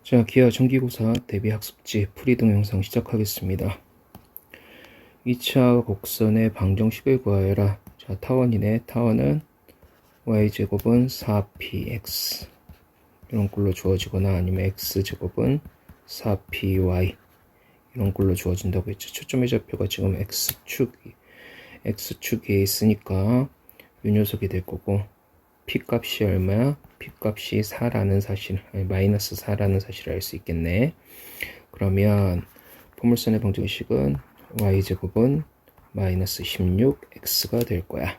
자, 기아 정기고사 대비 학습지 풀이 동영상 시작하겠습니다. 2차 곡선의 방정식을 구하여라. 자, 타원이네. 타원은 y제곱은 4px 이런 꼴로 주어지거나 아니면 x제곱은 4py 이런 꼴로 주어진다고 했죠. 초점의 좌표가 지금 x축에 있으니까 이 녀석이 될 거고, p값이 얼마야? p값이 4라는 사실, 아니, 마이너스 4라는 사실을 알 수 있겠네. 그러면 포물선의 방정식은 y제곱은 마이너스 16x가 될 거야.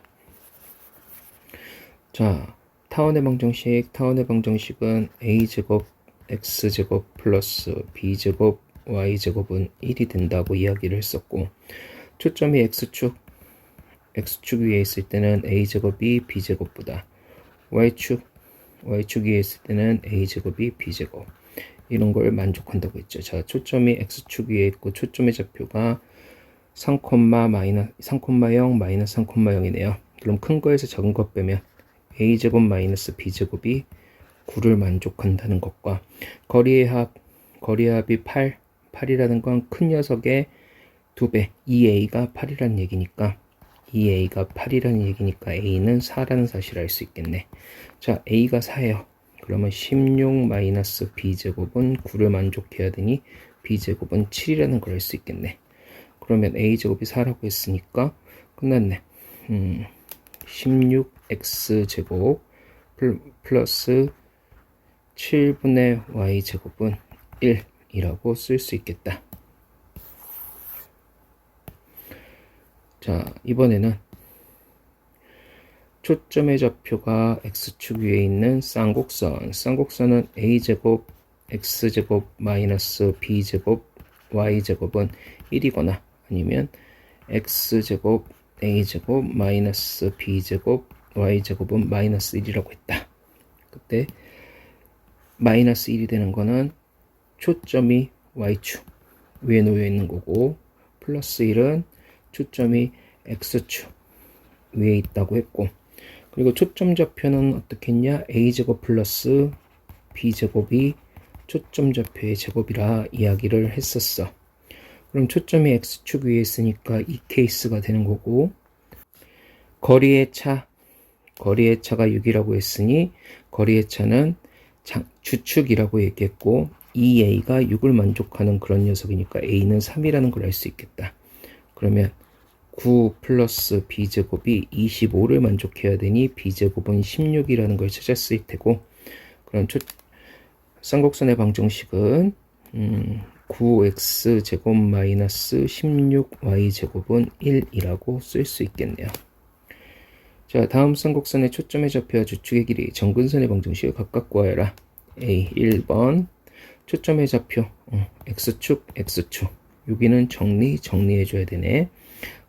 자, 타원의 방정식은 a제곱 x제곱 플러스 b제곱 y제곱은 1이 된다고 이야기를 했었고, 초점이 x축 위에 있을 때는 a제곱이 b제곱보다, y축 위에 있을 때는 a제곱이 b제곱, 이런 걸 만족한다고 했죠. 자, 초점이 x축 위에 있고 초점의 좌표가 3, 0, 마이너스 3,0이네요. 그럼 큰 거에서 작은 거 빼면 a제곱 마이너스 b제곱이 9를 만족한다는 것과, 거리의 합이 8이라는 건 큰 녀석의 2배, 2a가 8이라는 얘기니까, a는 4라는 사실을 알 수 있겠네. 자, a가 4예요. 그러면 16 마이너스 b제곱은 9를 만족해야 되니 b제곱은 7이라는 걸 알 수 있겠네. 그러면 a제곱이 4라고 했으니까 끝났네. 16x제곱 플러스 7분의 y제곱은 1이라고 쓸 수 있겠다. 자, 이번에는 초점의 좌표가 x축 위에 있는 쌍곡선은 a제곱 x제곱 마이너스 b제곱 y제곱은 1이거나 아니면 x제곱 a제곱 마이너스 b제곱 y제곱은 마이너스 1이라고 했다. 그때 마이너스 1이 되는 거는 초점이 y축 위에 놓여 있는 거고, 플러스 1은 초점이 x축 위에 있다고 했고, 그리고 초점 좌표는 어떻게 했냐? a제곱 플러스 b제곱이 초점 좌표의 제곱이라 이야기를 했었어. 그럼 초점이 x축 위에 있으니까 이 케이스가 되는 거고, 거리의 차가 6이라고 했으니 거리의 차는 주축이라고 얘기했고, a가 6을 만족하는 그런 녀석이니까 a는 3이라는 걸 알 수 있겠다. 그러면 9 플러스 b제곱이 25를 만족해야 되니 b제곱은 16이라는 걸 찾았을 테고, 그럼 쌍곡선의 방정식은 9x제곱 마이너스 16y제곱은 1이라고 쓸 수 있겠네요. 자, 다음 쌍곡선의 초점의 좌표와 주축의 길이, 정근선의 방정식을 각각 구하여라. A 1번 초점의 좌표 x축 여기는 정리해줘야 되네.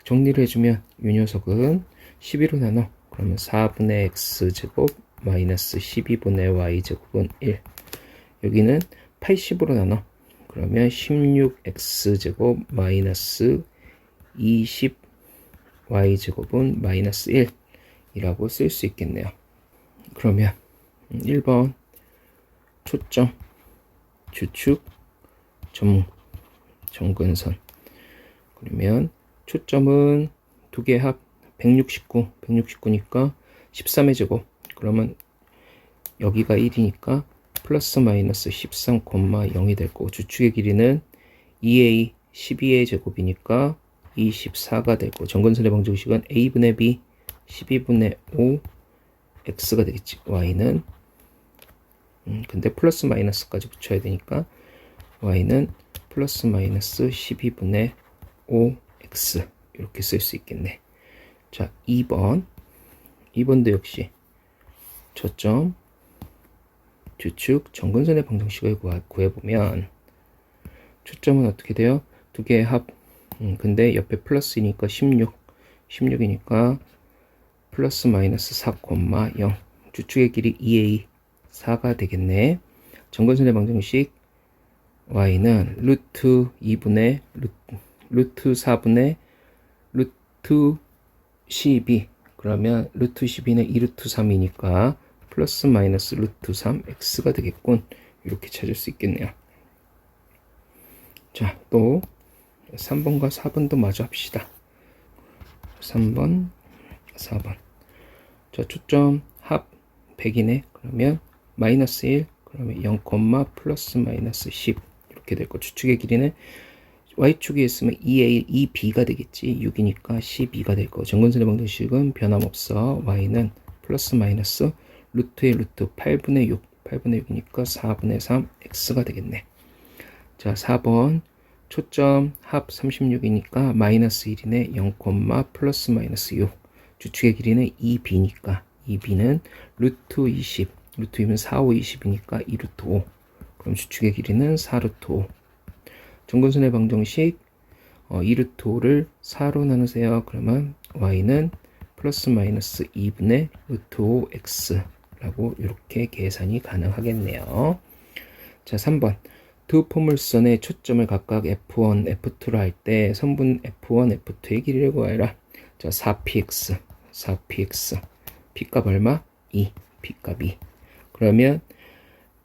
정리를 해주면 이 녀석은 12로 나눠. 그러면 4분의 x제곱 마이너스 12분의 y제곱은 1. 여기는 80으로 나눠. 그러면 16x제곱 마이너스 20y제곱은 마이너스 1이라고 쓸 수 있겠네요. 그러면 1번 초점, 주축, 정근선. 그러면 초점은 두 개 합 169니까 13의 제곱. 그러면 여기가 1이니까 플러스 마이너스 13,0이 될 거고, 주축의 길이는 2a 12의 제곱이니까 24가 될 거고, 정근선의 방정식은 a분의 b 12분의 5 x가 되겠지. y는 근데 플러스 마이너스까지 붙여야 되니까 y는 플러스 마이너스 12분의 5x 이렇게 쓸 수 있겠네. 자, 2번도 역시 초점, 주축, 정근선의 방정식을 구해보면 초점은 어떻게 돼요? 두 개의 합. 근데 옆에 플러스이니까 16이니까 플러스 마이너스 4,0. 주축의 길이 2a 4가 되겠네. 정근선의 방정식 y는 루트 2분의 루트 4분의 루트 12. 그러면 루트 12는 2루트 3이니까 플러스 마이너스 루트 3 x가 되겠군. 이렇게 찾을 수 있겠네요. 자, 또 3번과 4번도 마저 합시다. 3번, 4번. 자, 초점 합 100이네. 그러면 마이너스 1, 그러면 0, 플러스 마이너스 10 이렇게 될 거. 추측의 길이는 y축에 있으면 2a, 2b가 되겠지. 6이니까 12가 될 거. 정근선의 방정식은 변함없어. y는 플러스 마이너스 루트의 루트 8분의 6, 8분의 6이니까 4분의 3 x가 되겠네. 자, 4번 초점 합 36이니까 마이너스 1이네. 0, 플러스 마이너스 6. 주축의 길이는 2b니까 2b는 루트 20, 루트 2면 4, 5, 20이니까 2루트 5. 그럼 주축의 길이는 4루트 5. 정근선의 방정식 2루트 5를 4로 나누세요. 그러면 y는 플러스 마이너스 2분의 루트 5x라고 이렇게 계산이 가능하겠네요. 자, 3번. 두 포물선의 초점을 각각 F1, F2로 할 때 선분 F1, F2의 길이를 구하여라. 자, 4px, 4px. p값 얼마? 2, p값 2. 그러면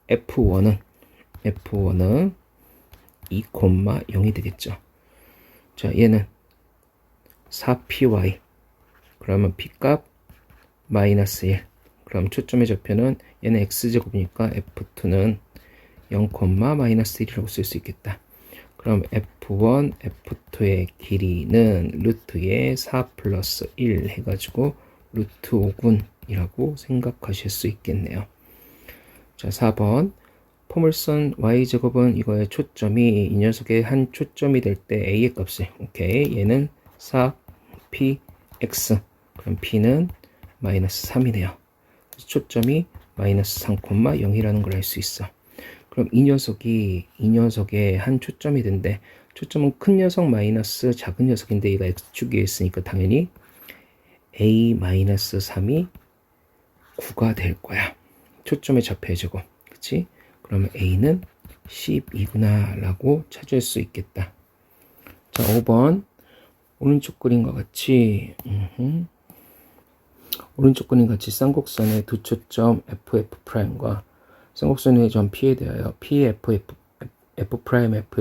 F1은 2, 0이 되겠죠. 자, 얘는 4py. 그러면 p값 마이너스 1. 그럼 초점의 좌표는 얘는 x제곱이니까 F2는 0, 마이너스 1이라고 쓸 수 있겠다. 그럼 F1, F2의 길이는 루트에 4 플러스 1 해가지고 루트 5군이라고 생각하실 수 있겠네요. 자, 4번. 포물선 y제곱은 이거의 초점이 이 녀석의 한 초점이 될 때 a의 값을, 오케이, 얘는 4px. 그럼 p는 마이너스 3이네요. 초점이 마이너스 3, 0이라는 걸 알 수 있어. 그럼 이 녀석의 한 초점이 된대. 초점은 큰 녀석 마이너스 작은 녀석인데 얘가 x축에 있으니까 당연히 a-3이 9가 될 거야. 초점의 좌표의 제곱. 그치? 그러면 a는 12구나 라고 찾을 수 있겠다. 자, 5번. 오른쪽 그림과 같이 오른쪽 그림 같이 쌍곡선의 두 초점 FF'과 쌍곡선의 점 P에 대하여 PFF'의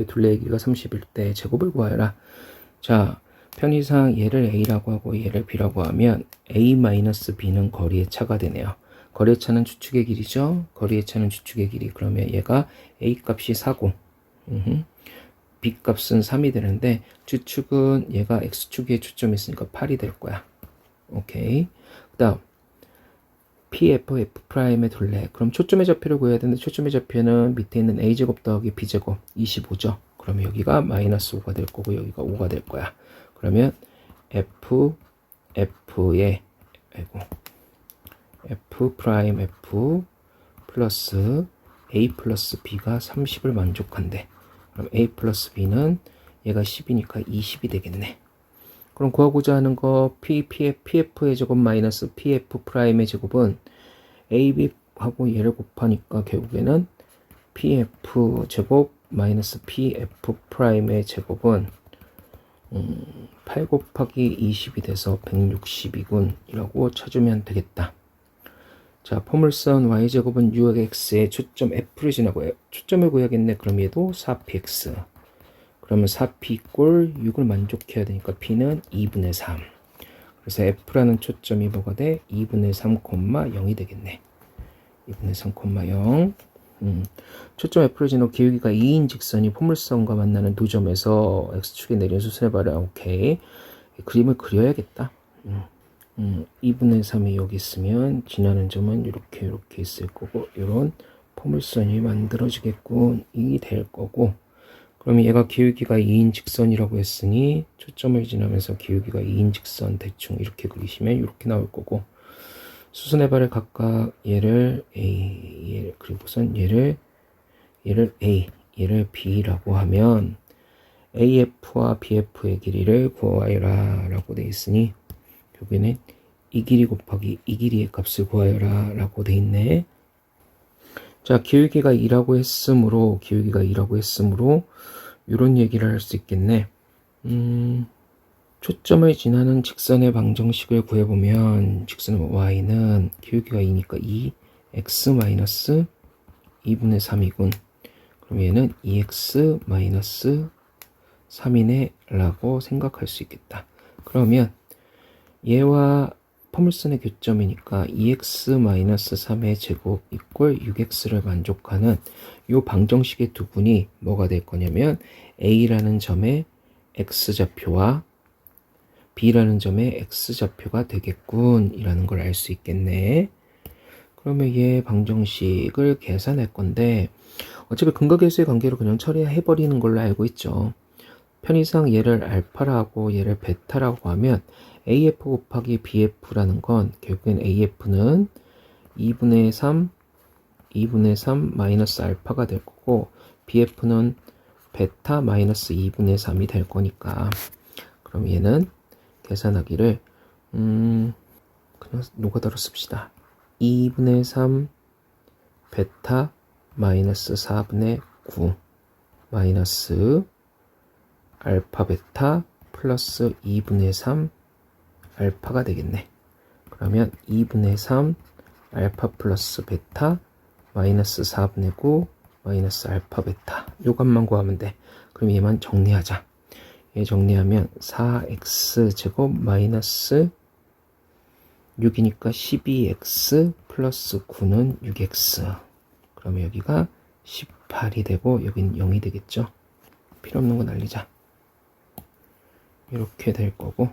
둘레의 길이가 30일 때 제곱을 구하여라. 자, 편의상 얘를 A라고 하고 얘를 B라고 하면 A-B는 거리의 차가 되네요. 거리의 차는 주축의 길이죠. 거리의 차는 주축의 길이. 그러면 얘가 A 값이 4고 B 값은 3이 되는데 주축은 얘가 X축에 초점이 있으니까 8이 될 거야. 오케이. 그 다음 PFF'의 둘레. 그럼 초점의 좌표를 구해야 되는데 초점의 좌표는 밑에 있는 A제곱 더하기 B제곱 25죠. 그러면 여기가 마이너스 5가 될 거고 여기가 5가 될 거야. 그러면 F의 F 플러스 A 플러스 B가 30을 만족한대. 그럼 A 플러스 B는 얘가 10이니까 20이 되겠네. 그럼 구하고자 하는 거 PF의 제곱 마이너스 PF'의 제곱은 AB하고 얘를 곱하니까 결국에는 PF 제곱 마이너스 PF'의 제곱은 8 곱하기 20이 돼서 160이군 이라고 찾으면 되겠다. 자, 포물선 y제곱은 6x의 초점 f를 지나고 초점을 구해야겠네. 그럼 얘도 4px. 그러면 4p 꼴 6을 만족해야 되니까 p는 2분의 3. 그래서 f라는 초점이 뭐가 돼? 2분의 3, 0이 되겠네. 2분의 3, 0. 초점 f를 지나고 기울기가 2인 직선이 포물선과 만나는 두 점에서 x축에 내린 수순해봐라. 오케이. 그림을 그려야겠다. 2분의 3이 여기 있으면 지나는 점은 이렇게 있을 거고 이런 포물선이 만들어지겠군. 이 될 거고 그러면 얘가 기울기가 2인 직선이라고 했으니 초점을 지나면서 기울기가 2인 직선 대충 이렇게 그리시면 이렇게 나올 거고 수순해발을 각각 얘를 A 그리고선 얘를 A 얘를 B라고 하면 AF와 BF의 길이를 구하여라 라고 돼 있으니 여기는 이 길이 곱하기 이 길이의 값을 구하여라 라고 돼 있네. 자, 기울기가 2라고 했으므로 이런 얘기를 할 수 있겠네. 초점을 지나는 직선의 방정식을 구해보면 직선 y는 기울기가 2니까 2x 마이너스 2분의 3이군. 그럼 얘는 2x 마이너스 3이네 라고 생각할 수 있겠다. 그러면 얘와 포물선의 교점이니까 2x 마이너스 3의 제곱 이꼴 6x를 만족하는 이 방정식의 두 분이 뭐가 될 거냐면 a라는 점의 x좌표와 b라는 점의 x좌표가 되겠군 이라는 걸 알 수 있겠네. 그러면 얘 방정식을 계산할 건데 어차피 근거계수의 관계로 그냥 처리해 버리는 걸로 알고 있죠. 편의상 얘를 알파라고 얘를 베타라고 하면 AF 곱하기 BF라는 건 결국엔 AF는 2분의 3 마이너스 알파가 될 거고 BF는 베타 마이너스 2분의 3이 될 거니까 그럼 얘는 계산하기를 그냥 노가다로 씁시다. 2분의 3 베타 마이너스 4분의 9 마이너스 알파 베타 플러스 2분의 3 알파가 되겠네. 그러면 2분의 3 알파 플러스 베타 마이너스 4분의 9 마이너스 알파 베타 요것만 구하면 돼. 그럼 얘만 정리하자. 얘 정리하면 4x 제곱 마이너스 6이니까 12x 플러스 9는 6x. 그러면 여기가 18이 되고 여긴 0이 되겠죠. 필요 없는 거 날리자. 이렇게 될 거고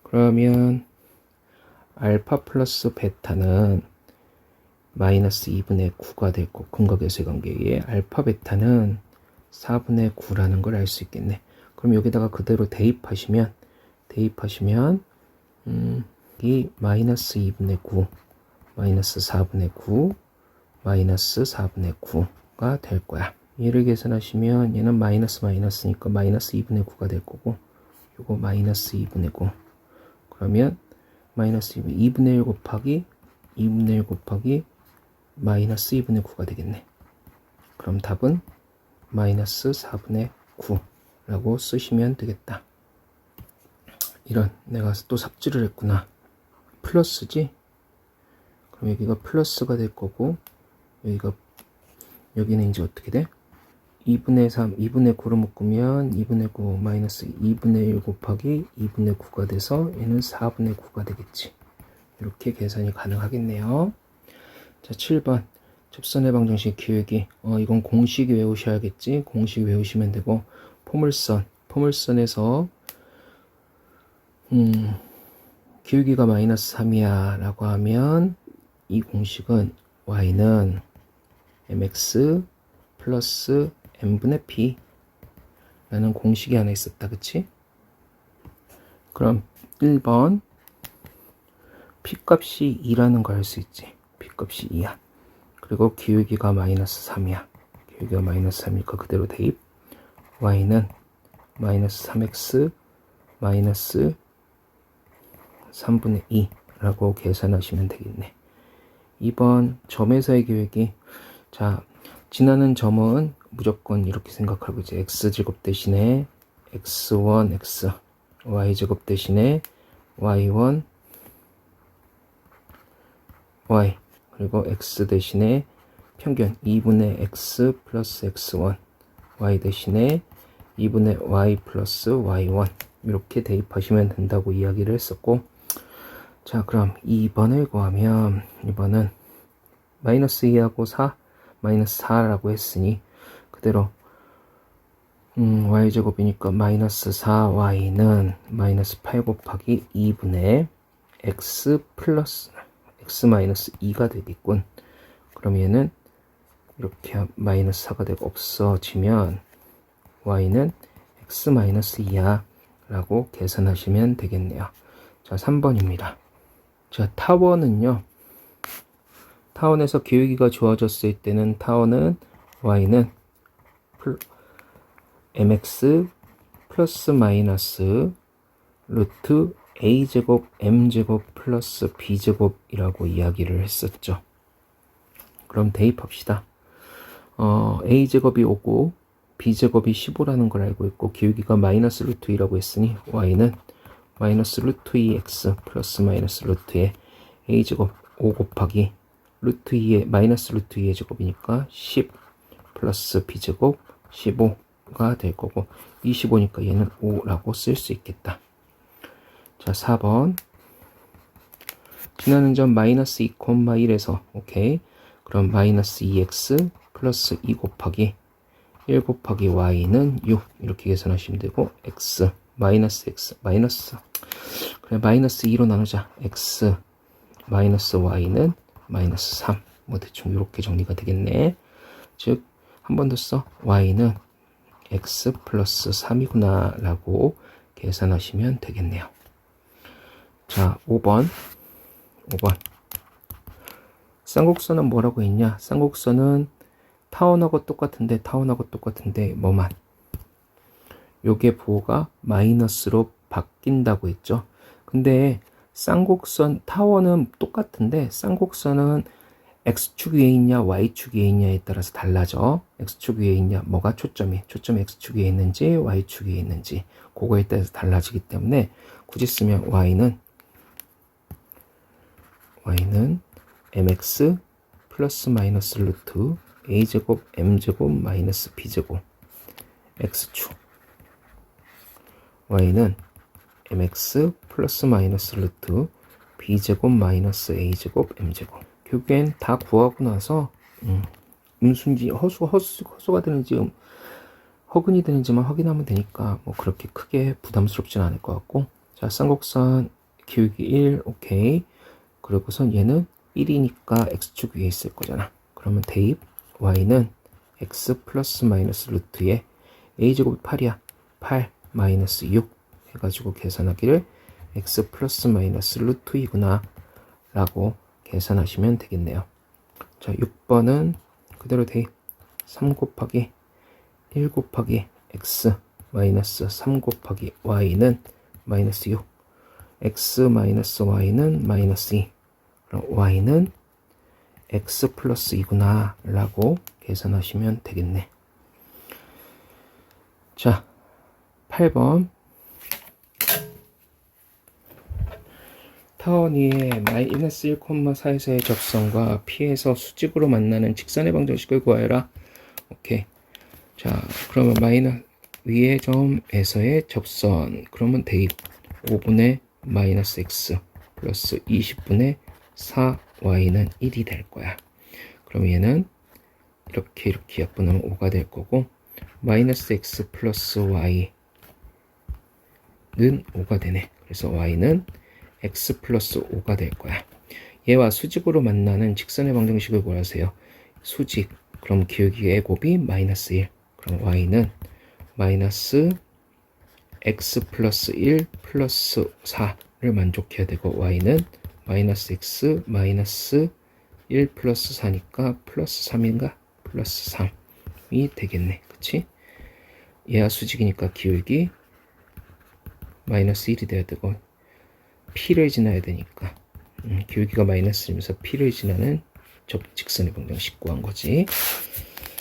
그러면 알파 플러스 베타는 마이너스 2분의 9가 될 거고 근거계수의 관계에 알파 베타는 4분의 9라는 걸 알 수 있겠네. 그럼 여기다가 그대로 대입하시면 이 마이너스 2분의 9 마이너스 4분의 9 마이너스 4분의 9가 될 거야. 얘를 계산하시면 얘는 마이너스니까 마이너스 2분의 9가 될 거고 요거 마이너스 2분의 9 그러면 마이너스 2분의 1 곱하기 2분의 1 곱하기 마이너스 2분의 9가 되겠네. 그럼 답은 마이너스 4분의 9라고 쓰시면 되겠다. 이런 내가 또 삽질을 했구나. 플러스지? 그럼 여기가 플러스가 될 거고 여기는 이제 어떻게 돼? 2분의 3, 2분의 9로 묶으면 2분의 9 마이너스 2분의 1 곱하기 2분의 9가 돼서 얘는 4분의 9가 되겠지. 이렇게 계산이 가능하겠네요. 자, 7번. 접선의 방정식 기울기. 이건 공식 외우셔야겠지. 공식 외우시면 되고 포물선에서 기울기가 마이너스 3이야 라고 하면 이 공식은 y는 mx 플러스 n분의 p 라는 공식이 하나 있었다. 그치? 그럼 1번 p값이 2라는 걸 알 수 있지. p값이 2야. 그리고 기울기가 마이너스 3이야. 기울기가 마이너스 3이니까 그대로 대입. y는 마이너스 3x 마이너스 3분의 2라고 계산하시면 되겠네. 2번 점에서의 기울기. 자, 지나는 점은 무조건 이렇게 생각하고 이제 x제곱 대신에 x1 x y제곱 대신에 y1 y 그리고 x 대신에 평균 2분의 x 플러스 x1 y 대신에 2분의 y 플러스 y1 이렇게 대입하시면 된다고 이야기를 했었고 자 그럼 2번을 구하면 2번은 마이너스 2하고 4 마이너스 4라고 했으니 그대로 y제곱이니까 마이너스 4y는 마이너스 8 곱하기 2분의 x 플러스 x 마이너스 2가 되겠군. 그럼 얘는 이렇게 마이너스 4가 되고 없어지면 y는 x 마이너스 2야 라고 계산하시면 되겠네요. 자 3번입니다. 자 타원은요. 타원에서 기울기가 주어졌을 때는 타원은 y는 mx 플러스 마이너스 루트 a제곱 m제곱 플러스 b제곱이라고 이야기를 했었죠. 그럼 대입합시다. a제곱이 오고 b제곱이 15라는 걸 알고 있고 기울기가 마이너스 루트 2라고 했으니 y는 마이너스 루트 2x 플러스 마이너스 루트의 a제곱 5 곱하기 루트 2의 마이너스 루트 2의 제곱이니까 10 플러스 b제곱 15가 될 거고 25니까 얘는 5라고 쓸 수 있겠다. 자, 4번 지나는 점 마이너스 2,1에서 오케이. 그럼 마이너스 2x 플러스 2 곱하기 1 곱하기 y는 6 이렇게 계산하시면 되고 x 마이너스 그래 마이너스 2로 나누자. x 마이너스 y는 마이너스 3 뭐 대충 이렇게 정리가 되겠네. 즉 한 번 더 써. y는 x 플러스 3이구나 라고 계산하시면 되겠네요. 자, 5번 쌍곡선은 뭐라고 했냐? 쌍곡선은 타원하고 똑같은데 뭐만 요게 부호가 마이너스로 바뀐다고 했죠. 근데 쌍곡선 타원은 똑같은데 쌍곡선은 x축 위에 있냐 y축 위에 있냐에 따라서 달라져. x축 위에 있냐 뭐가 초점이 x축 위에 있는지 y축 위에 있는지 그거에 따라서 달라지기 때문에 굳이 쓰면 y는 mx 플러스 마이너스 루트 a제곱 m제곱 마이너스 b제곱 x축 y는 mx 플러스 마이너스 루트 b제곱 마이너스 a제곱 m제곱. 결국엔 다 구하고 나서 음수인지 허수가 되는지 허근이 되는지만 확인하면 되니까 뭐 그렇게 크게 부담스럽진 않을 것 같고. 자, 쌍곡선 기울기 1 오케이. 그리고선 얘는 1이니까 x축 위에 있을 거잖아. 그러면 대입 y는 x 플러스 마이너스 루트에 a제곱이 8이야. 8 마이너스 6 해가지고 계산하기를 x 플러스 마이너스 루트 2구나 라고 계산하시면 되겠네요. 자, 6번은 그대로 대입 3 곱하기 1 곱하기 x 마이너스 3 곱하기 y는 마이너스 6 x 마이너스 y는 마이너스 2. 그럼 y는 x 플러스 2구나 라고 계산하시면 되겠네. 자, 8번 타원 위에 마이너스 1,4에서의 접선과 P에서 수직으로 만나는 직선의 방정식을 구하여라. 오케이. 자, 그러면 마이너스 위의 점에서의 접선. 그러면 대입 5분의 마이너스 x 플러스 20분의 4y는 1이 될 거야. 그럼 얘는 이렇게 약분하면 5가 될 거고 마이너스 x 플러스 y는 5가 되네. 그래서 y는 x 플러스 5가 될 거야. 얘와 수직으로 만나는 직선의 방정식을 구하세요. 수직. 그럼 기울기의 곱이 마이너스 1. 그럼 y는 마이너스 x 플러스 1 플러스 4를 만족해야 되고 y는 마이너스 x 마이너스 1 플러스 4니까 플러스 3인가? 플러스 3이 되겠네. 그치? 얘와 수직이니까 기울기 마이너스 1이 돼야 되고 P를 지나야 되니까 기울기가 마이너스이면서 P를 지나는 직선의 방정식 구한 거지.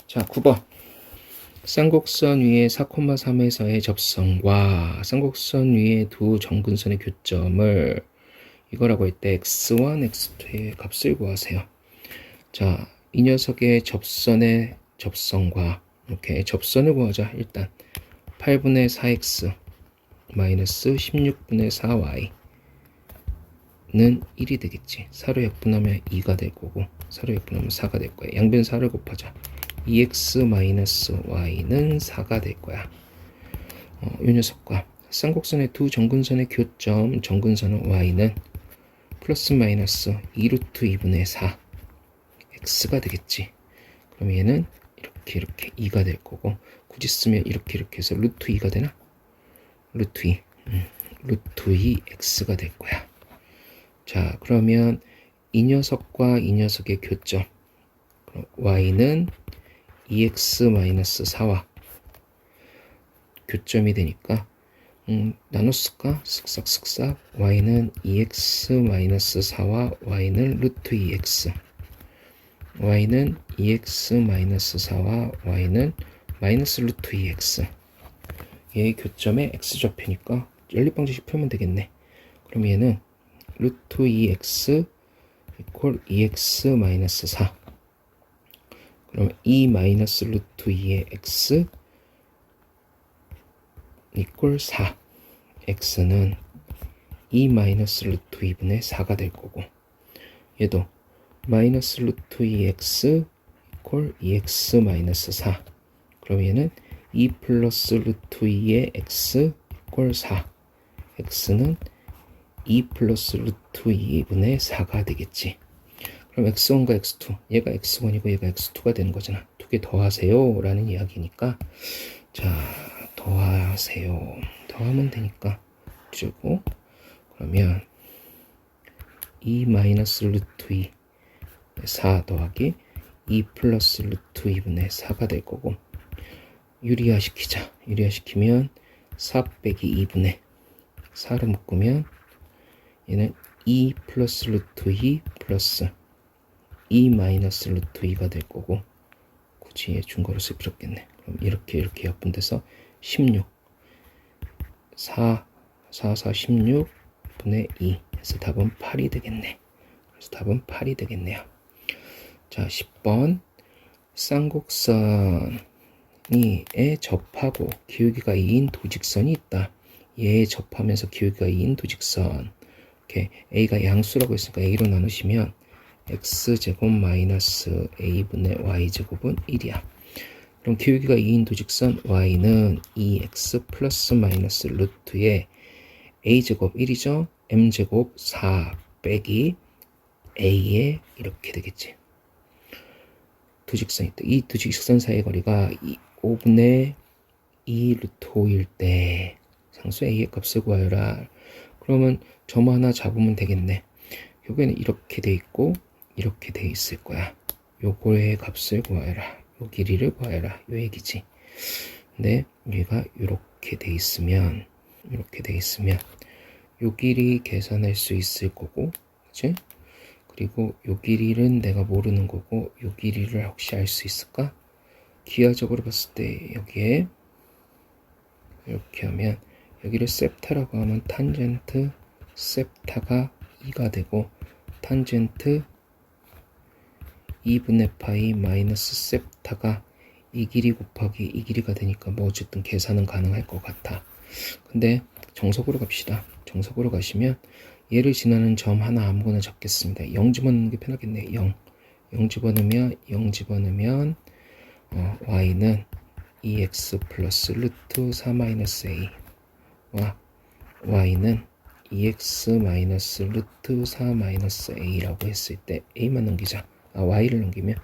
자, 9번 쌍곡선 위에 4,3에서의 접선과 쌍곡선 위에 두 정근선의 교점을 이거라고 할 때 x1, x2의 값을 구하세요. 자, 이 녀석의 접선의 접선과 이렇게 접선을 구하자. 일단 8분의 4x 마이너스 16분의 4y 는 1이 되겠지. 4로 약분하면 2가 될 거고 4로 약분하면 4가 될 거야. 양변 4를 곱하자. 2x 마이너스 y는 4가 될 거야. 이 녀석과 쌍곡선의 두 정근선의 교점 정근선은 y는 플러스 마이너스 2루트 2분의 4 x가 되겠지. 그럼 얘는 이렇게 2가 될 거고 굳이 쓰면 이렇게 해서 루트 2가 되나? 루트 2 루트 2 x가 될 거야. 자, 그러면 이 녀석과 이 녀석의 교점 y는 2x-4와 교점이 되니까 나눴을까? 쓱싹 y는 2x-4와 y는 루트 2x y는 2x-4와 y는 마이너스 루트 2x. 얘의 교점에 x좌표니까 연립방정식 풀면 되겠네. 그럼 얘는 루트 2x 이퀄 2x 마이너스 4. 그럼 2 마이너스 루트 2의 x 이퀄 4. x는 2 마이너스 루트 2분의 4가 될 거고, 얘도 마이너스 루트 2x 이퀄 2x 마이너스 4. 그럼 얘는 2 플러스 루트 2의 x 이퀄 4. x는 2 플러스 루트 2분의 4가 되겠지. 그럼 x1과 x2, 얘가 x1이고 얘가 x2가 되는 거잖아. 두 개 더하세요 라는 이야기니까, 자, 더하세요. 더하면 되니까 그리고 그러면 2 마이너스 루트 2 4 더하기 2 플러스 루트 2분의 4가 될 거고, 유리화시키자. 유리화시키면 4 빼기 2분의 4로 묶으면 얘는 2 플러스 루트 2 플러스 2 마이너스 루트 2가 될 거고, 굳이 얘 중거를 쓸 필요 없겠네. 그럼 이렇게 약분돼서 16 4 16 분의 2 해서 답은 8이 되겠네. 그래서 답은 8이 되겠네요. 자, 10번 쌍곡선에 접하고 기울기가 2인 도직선이 있다. 얘에 접하면서 기울기가 2인 도직선. 이렇게 a가 양수라고 했으니까 a로 나누시면 x제곱 마이너스 a분의 y제곱은 1이야. 그럼 기울기가 2인 도직선 y는 2x 플러스 마이너스 루트의 a제곱 1이죠. m제곱 4 빼기 a에 이렇게 되겠지. 도직선이 있다. 이 도직선 사이의 거리가 5분의 2 루트 5일 때 상수 a의 값을 구하여라. 그러면 점 하나 잡으면 되겠네. 여기는 이렇게 돼 있고 이렇게 돼 있을 거야. 요거의 값을 구하여라. 요 길이를 구하여라. 요 얘기지. 근데 얘가 이렇게 돼 있으면 요 길이 계산할 수 있을 거고, 그치? 그리고 요 길이는 내가 모르는 거고, 요 길이를 혹시 알 수 있을까? 기하적으로 봤을 때 여기에 이렇게 하면 여기를 셉타라고 하면 탄젠트 셉타가 2가 되고, 탄젠트 2분의 파이 마이너스 셉타가 이 길이 곱하기 이 길이가 되니까 뭐 어쨌든 계산은 가능할 것 같아. 근데 정석으로 갑시다. 정석으로 가시면 얘를 지나는 점 하나 아무거나 적겠습니다. 0 집어넣는 게 편하겠네. 0 집어넣으면 y는 2x 플러스 루트 4 마이너스 a와 y는 2x 마이너스 루트 4 마이너스 a라고 했을 때 a만 넘기자. y를 넘기면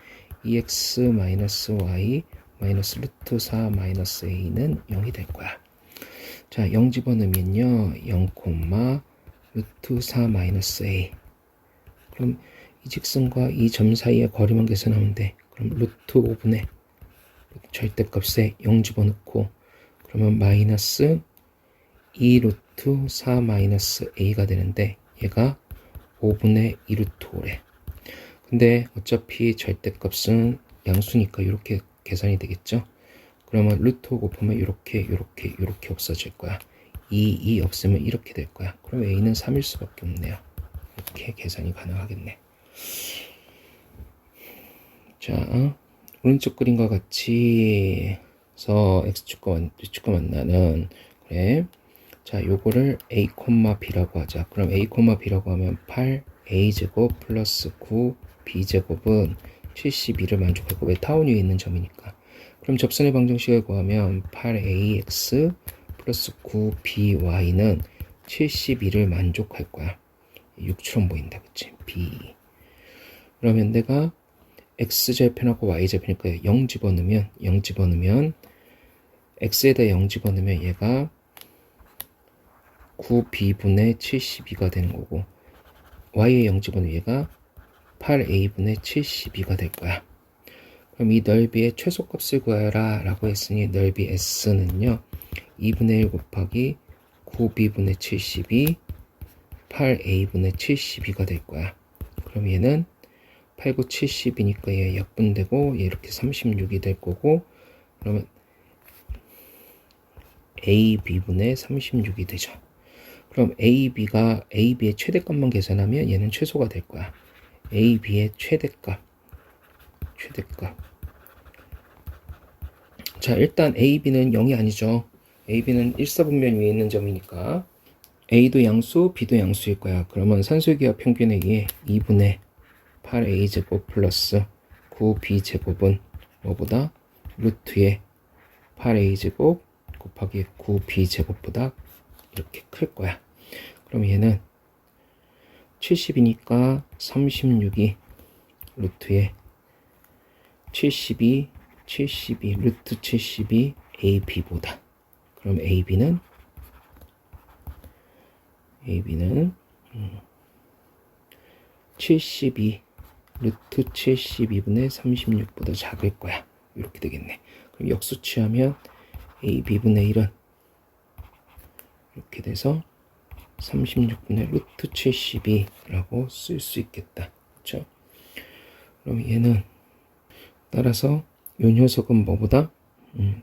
2x 마이너스 y 마이너스 루트 4 마이너스 a는 0이 될 거야. 자, 0 집어넣으면요 0, 루트 4 마이너스 a. 그럼 이 직선과 이 점 사이의 거리만 계산하면 돼. 그럼 루트 5분의 절대값에 0 집어넣고, 그러면 마이너스 2 루트 4 마이너스 a가 되는데 얘가 5분의 2 루트 5래. 근데 어차피 절대값은 양수니까 이렇게 계산이 되겠죠. 그러면 루트 5 곱하면 이렇게 없어질 거야. 2 없으면 이렇게 될 거야. 그럼 a는 3일 수밖에 없네요. 이렇게 계산이 가능하겠네. 자, 오른쪽 그림과 같이 해서 x축과 y축과 만나는, 그래. 자, 요거를 a, b라고 하자. 그럼 a, b라고 하면 8a제곱 플러스 9b제곱은 72를 만족할 거. 왜 타원 위에 있는 점이니까. 그럼 접선의 방정식을 구하면 8ax 플러스 9by는 72를 만족할 거야. 6처럼 보인다. 그치? b. 그러면 내가 x절편하고 y절편이니까 0 집어넣으면 x에다 0 집어넣으면 얘가 9b분의 72가 되는 거고, y에 0 집어넣으면 얘가 8a분의 72가 될 거야. 그럼 이 넓이의 최소값을 구하여라 라고 했으니 넓이 s는요 2분의 1 곱하기 9b분의 72 8a분의 72가 될 거야. 그럼 얘는 8, 9, 70이니까 얘 약분되고 얘 이렇게 36이 될 거고, 그러면 AB분의 36이 되죠. 그럼 AB의 최대값만 계산하면 얘는 최소가 될 거야. AB의 최대값. 자, 일단 AB는 0이 아니죠. AB는 일사분면 위에 있는 점이니까 A도 양수, B도 양수일 거야. 그러면 산술기와 평균에 의해 2분의 8A제곱 플러스 9B제곱은 뭐보다? 루트의 8A제곱 곱하기 9B제곱보다 이렇게 클 거야. 그럼 얘는 70이니까 36이 루트의 72 루트 72 AB보다. 그럼 AB는 72 루트 72분의 36보다 작을 거야. 이렇게 되겠네. 그럼 역수 취하면 AB분의 1은 이렇게 돼서 36분의 루트 72라고 쓸 수 있겠다. 그렇죠? 그럼 얘는 따라서 이 녀석은 뭐보다?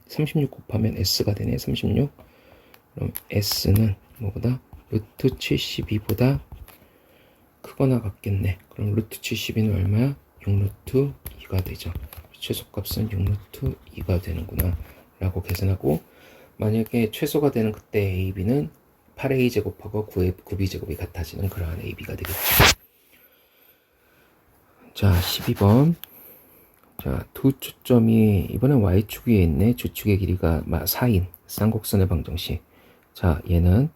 36 곱하면 S가 되네. 36. 그럼 S는 뭐보다? 루트 72보다 크거나 같겠네. 그럼 루트 72는 얼마야? 6루트 2가 되죠. 최소값은 6루트 2가 되는구나 라고 계산하고, 만약에 최소가 되는 그때 AB는 8A제곱하고 9B제곱이 같아지는 그러한 AB가 되겠죠. 자, 12번. 자, 두 초점이 이번엔 Y축 위에 있네. 주축의 길이가 4인 쌍곡선의 방정식. 자, 얘는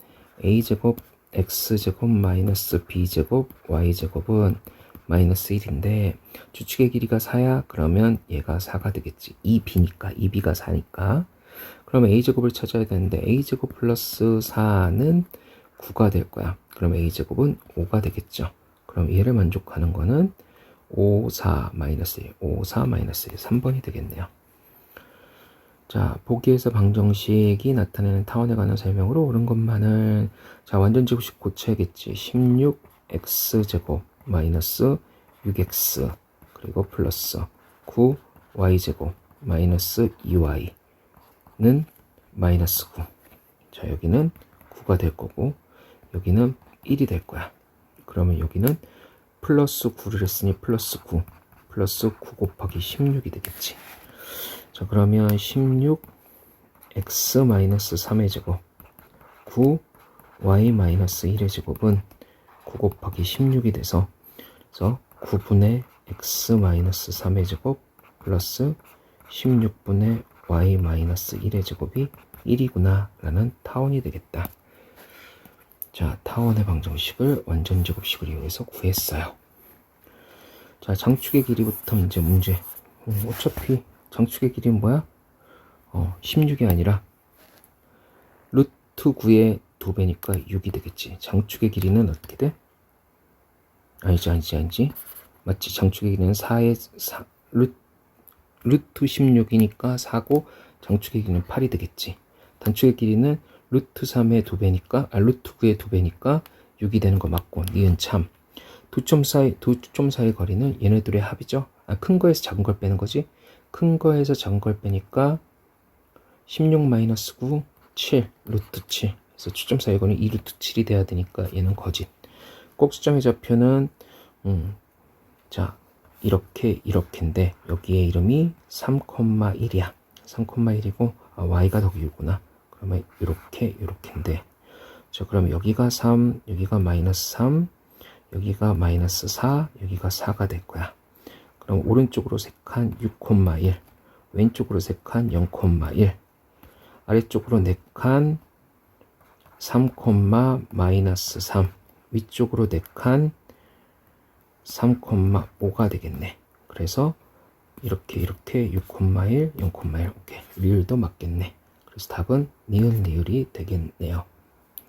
A제곱 X제곱 마이너스 B제곱 Y제곱은 마이너스 1인데 주축의 길이가 4야? 그러면 얘가 4가 되겠지. 2B니까 2B가 4니까. 그럼 A제곱을 찾아야 되는데 A제곱 플러스 4는 9가 될 거야. 그럼 A제곱은 5가 되겠죠. 그럼 얘를 만족하는 거는 5, 4, 마이너스 1, 5, 4, 마이너스 1, 3번이 되겠네요. 자, 보기에서 방정식이 나타내는 타원에 관한 설명으로 옳은 것만을, 자, 완전제곱식 고쳐야겠지. 16x제곱 마이너스 6x 그리고 플러스 9y제곱 마이너스 2y는 마이너스 9. 자, 여기는 9가 될 거고 여기는 1이 될 거야. 그러면 여기는 플러스 9를 했으니 플러스 9 곱하기 16이 되겠지. 자, 그러면 16x 마이너스 3의 제곱 9y 마이너스 1의 제곱은 9 곱하기 16이 돼서, 그래서 9분의 x 마이너스 3의 제곱 플러스 16분의 y 마이너스 1의 제곱이 1이구나 라는 타원이 되겠다. 자, 타원의 방정식을 완전제곱식을 이용해서 구했어요. 자, 장축의 길이부터 이제 문제. 어차피 장축의 길이는 뭐야? 16이 아니라 루트 9의 2배니까 6이 되겠지. 장축의 길이는 어떻게 돼? 아니지. 맞지? 장축의 길이는 4의 루트 16이니까 4고 장축의 길이는 8이 되겠지. 단축의 길이는 루트 3의 2배니까, 루트 9의 2배니까 6이 되는 거 맞고, 니은 참. 두 점 사이 거리는 얘네들의 합이죠. 큰 거에서 작은 걸 빼는 거지. 큰 거에서 작은 걸 빼니까 16 마이너스 9, 7, 루트 7. 그래서 초점 사이 거리는 2루트 7이 돼야 되니까 얘는 거짓. 꼭지점의 좌표는 자, 이렇게인데 여기에 이름이 3,1이야. 3,1이고 y가 더기구나. 그러면 이렇게인데, 자, 그럼 여기가 3, 여기가 마이너스 3, 여기가 마이너스 4, 여기가 4가 될 거야. 그럼 오른쪽으로 색한 6,1, 왼쪽으로 색한 0,1, 아래쪽으로 4칸 3, 마이너스 3, 위쪽으로 4칸 3,5가 되겠네. 그래서 이렇게 6,1, 0,1, 오케이. 리을도 맞겠네. 그래서 답은 니은 리을이 되겠네요.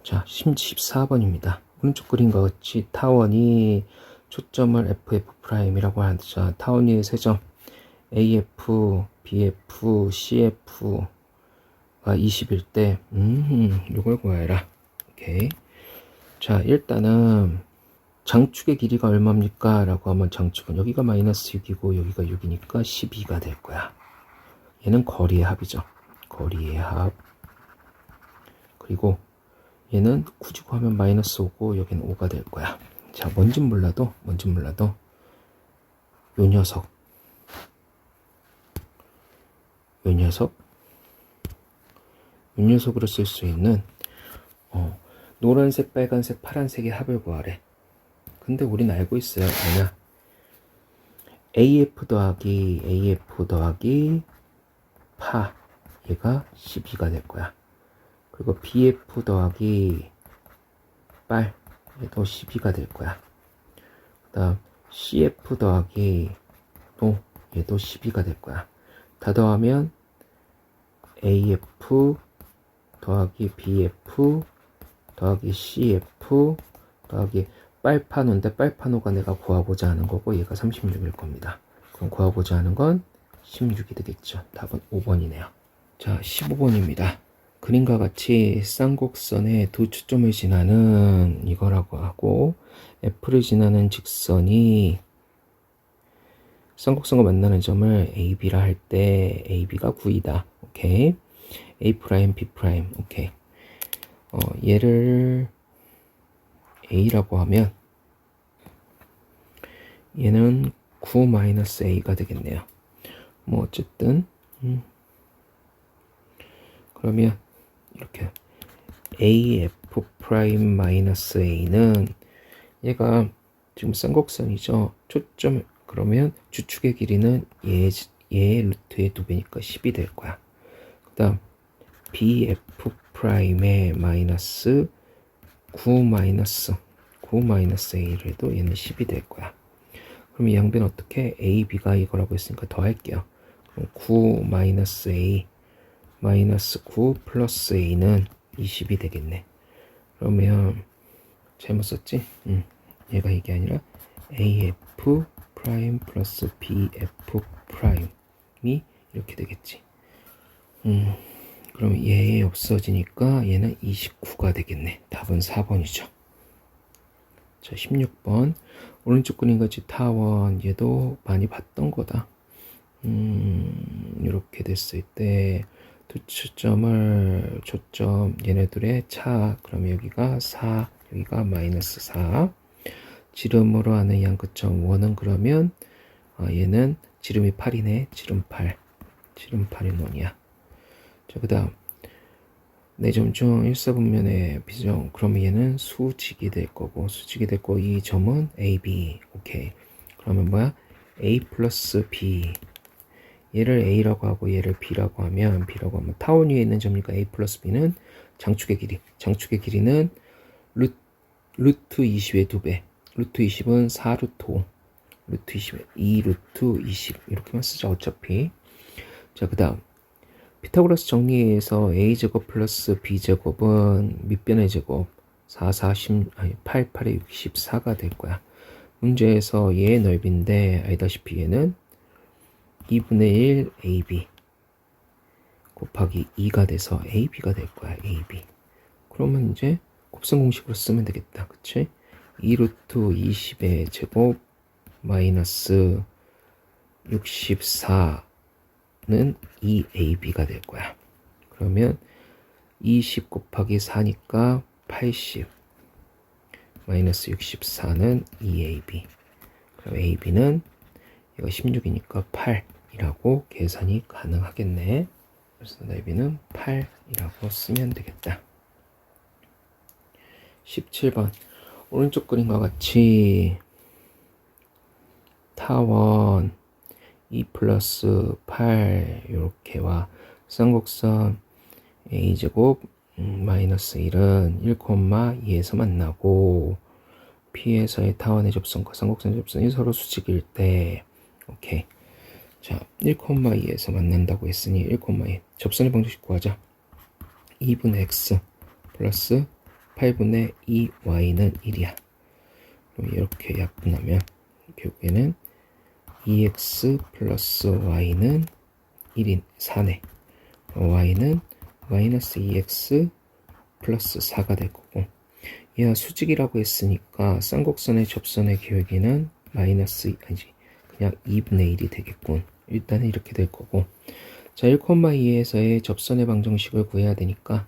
자, 14번입니다. 오른쪽 그림과 같이 타원이 초점을 FF'이라고 하자. 타원 위의 세 점 AF, BF, CF가 20일 때 이걸 구해라. 오케이. 자, 일단은 장축의 길이가 얼마입니까? 라고 하면 장축은 여기가 마이너스 6이고 여기가 6이니까 12가 될 거야. 얘는 거리의 합이죠. 거리의 합. 그리고 얘는 굳이 구하면 마이너스 5고 여기는 5가 될 거야. 자, 뭔진 몰라도 요 녀석으로 쓸 수 있는 노란색, 빨간색, 파란색의 합을 구하래. 근데 우린 알고 있어요. 뭐냐? AF 더하기 파, 얘가 12가 될 거야. 그리고 BF 더하기 빨, 얘도 12가 될 거야. 그 다음 CF 더하기 노, 얘도 12가 될 거야. 다 더하면 AF 더하기 BF 더하기 CF 더하기 빨파노인데 빨파노가 내가 구하고자 하는 거고 얘가 36일 겁니다. 그럼 구하고자 하는 건 16이 되겠죠. 답은 5번이네요. 자, 15번입니다. 그림과 같이 쌍곡선에 두 초점을 지나는 이거라고 하고 F를 지나는 직선이 쌍곡선과 만나는 점을 AB라 할 때 AB가 9이다. 오케이. A 프라임, B 프라임. 오케이. 얘를 A라고 하면 얘는 9-A가 되겠네요. 뭐 어쨌든 그러면 이렇게 AF 프라임 마이너스 A는 얘가 지금 쌍곡선이죠. 초점 그러면 주축의 길이는 얘의 루트의 2배니까 10이 될 거야. 그 다음 BF 프라임의 마이너스 9-A를 해도 얘는 10이 될 거야. 그럼 이 양변 어떻게? AB가 이거라고 했으니까 더할게요. 그럼 9-A 마이너스 9 플러스 A는 20이 되겠네. 그러면 잘못 썼지? 얘가 이게 아니라 AF 프라임 플러스 BF 프라임이 이렇게 되겠지. 그럼 얘 없어지니까 얘는 29가 되겠네. 답은 4번이죠. 자, 16번. 오른쪽 그림같이 타원, 얘도 많이 봤던 거다. 이렇게 됐을 때 두 초점 얘네들의 차, 그럼 여기가 4, 여기가 마이너스 4. 지름으로 하는 양끝점 원은 그러면 얘는 지름이 8이네. 지름 8이 원이야. 자, 그 다음 4점 중 1사분면의 비정, 그러면 얘는 수직이 될 거고 이 점은 AB. 오케이. 그러면 뭐야? A 플러스 B. 얘를 A라고 하고 얘를 B라고 하면 타원 위에 있는 점이니까 A 플러스 B는 장축의 길이는 루트 20의 2배. 루트 20은 4루트 5. 루트 20은 2루트 20. 이렇게만 쓰자 어차피. 자, 그 다음 피타고라스 정리에서 a제곱 플러스 b제곱은 밑변의 제곱 8, 8에 64가 될 거야. 문제에서 얘의 넓이인데 알다시피 얘는 2분의 1 AB 곱하기 2가 돼서 AB가 될 거야. AB. 그러면 이제 곱셈 공식으로 쓰면 되겠다. 그치? 2루트 20의 제곱 마이너스 64는 2AB가 될 거야. 그러면 20 곱하기 4니까 80 마이너스 64는 2AB. 그럼 AB는 이거 16이니까 8이라고 계산이 가능하겠네. 그래서 넓이는 8이라고 쓰면 되겠다. 17번. 오른쪽 그림과 같이 타원 2 플러스 8 이렇게와 쌍곡선 a제곱 마이너스 1은 1,2에서 만나고 P에서의 타원의 접선과 쌍곡선의 접선이 서로 수직일 때 오케이. 자, 1,2에서 만난다고 했으니 1,2 접선의 방정식 구하자. 2분의 x 플러스 8분의 2y는 1이야. 그럼 이렇게 약분하면 결국에는 2x 플러스 y는 1인 4네. y는 마이너스 2x 플러스 4가 될 거고, 얘가 수직이라고 했으니까 쌍곡선의 접선의 기울기는 마이너스 아니지 그냥 2분의 1이 되겠군. 일단은 이렇게 될 거고, 자 1,2에서의 접선의 방정식을 구해야 되니까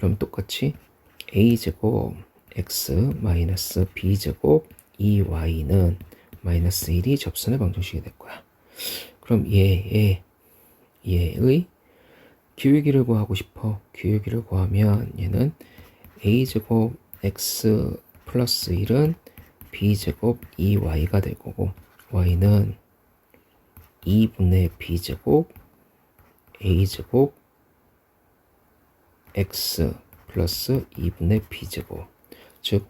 그럼 똑같이 a제곱 x 마이너스 b제곱 2y는 마이너스 1이 접선의 방정식이 될 거야. 그럼 얘의 기울기를 구하고 싶어. 기울기를 구하면 얘는 a제곱 x 플러스 1은 b제곱 2y가 될 거고, y는 2분의 b제곱 a제곱 x 플러스 2분의 b제곱, 즉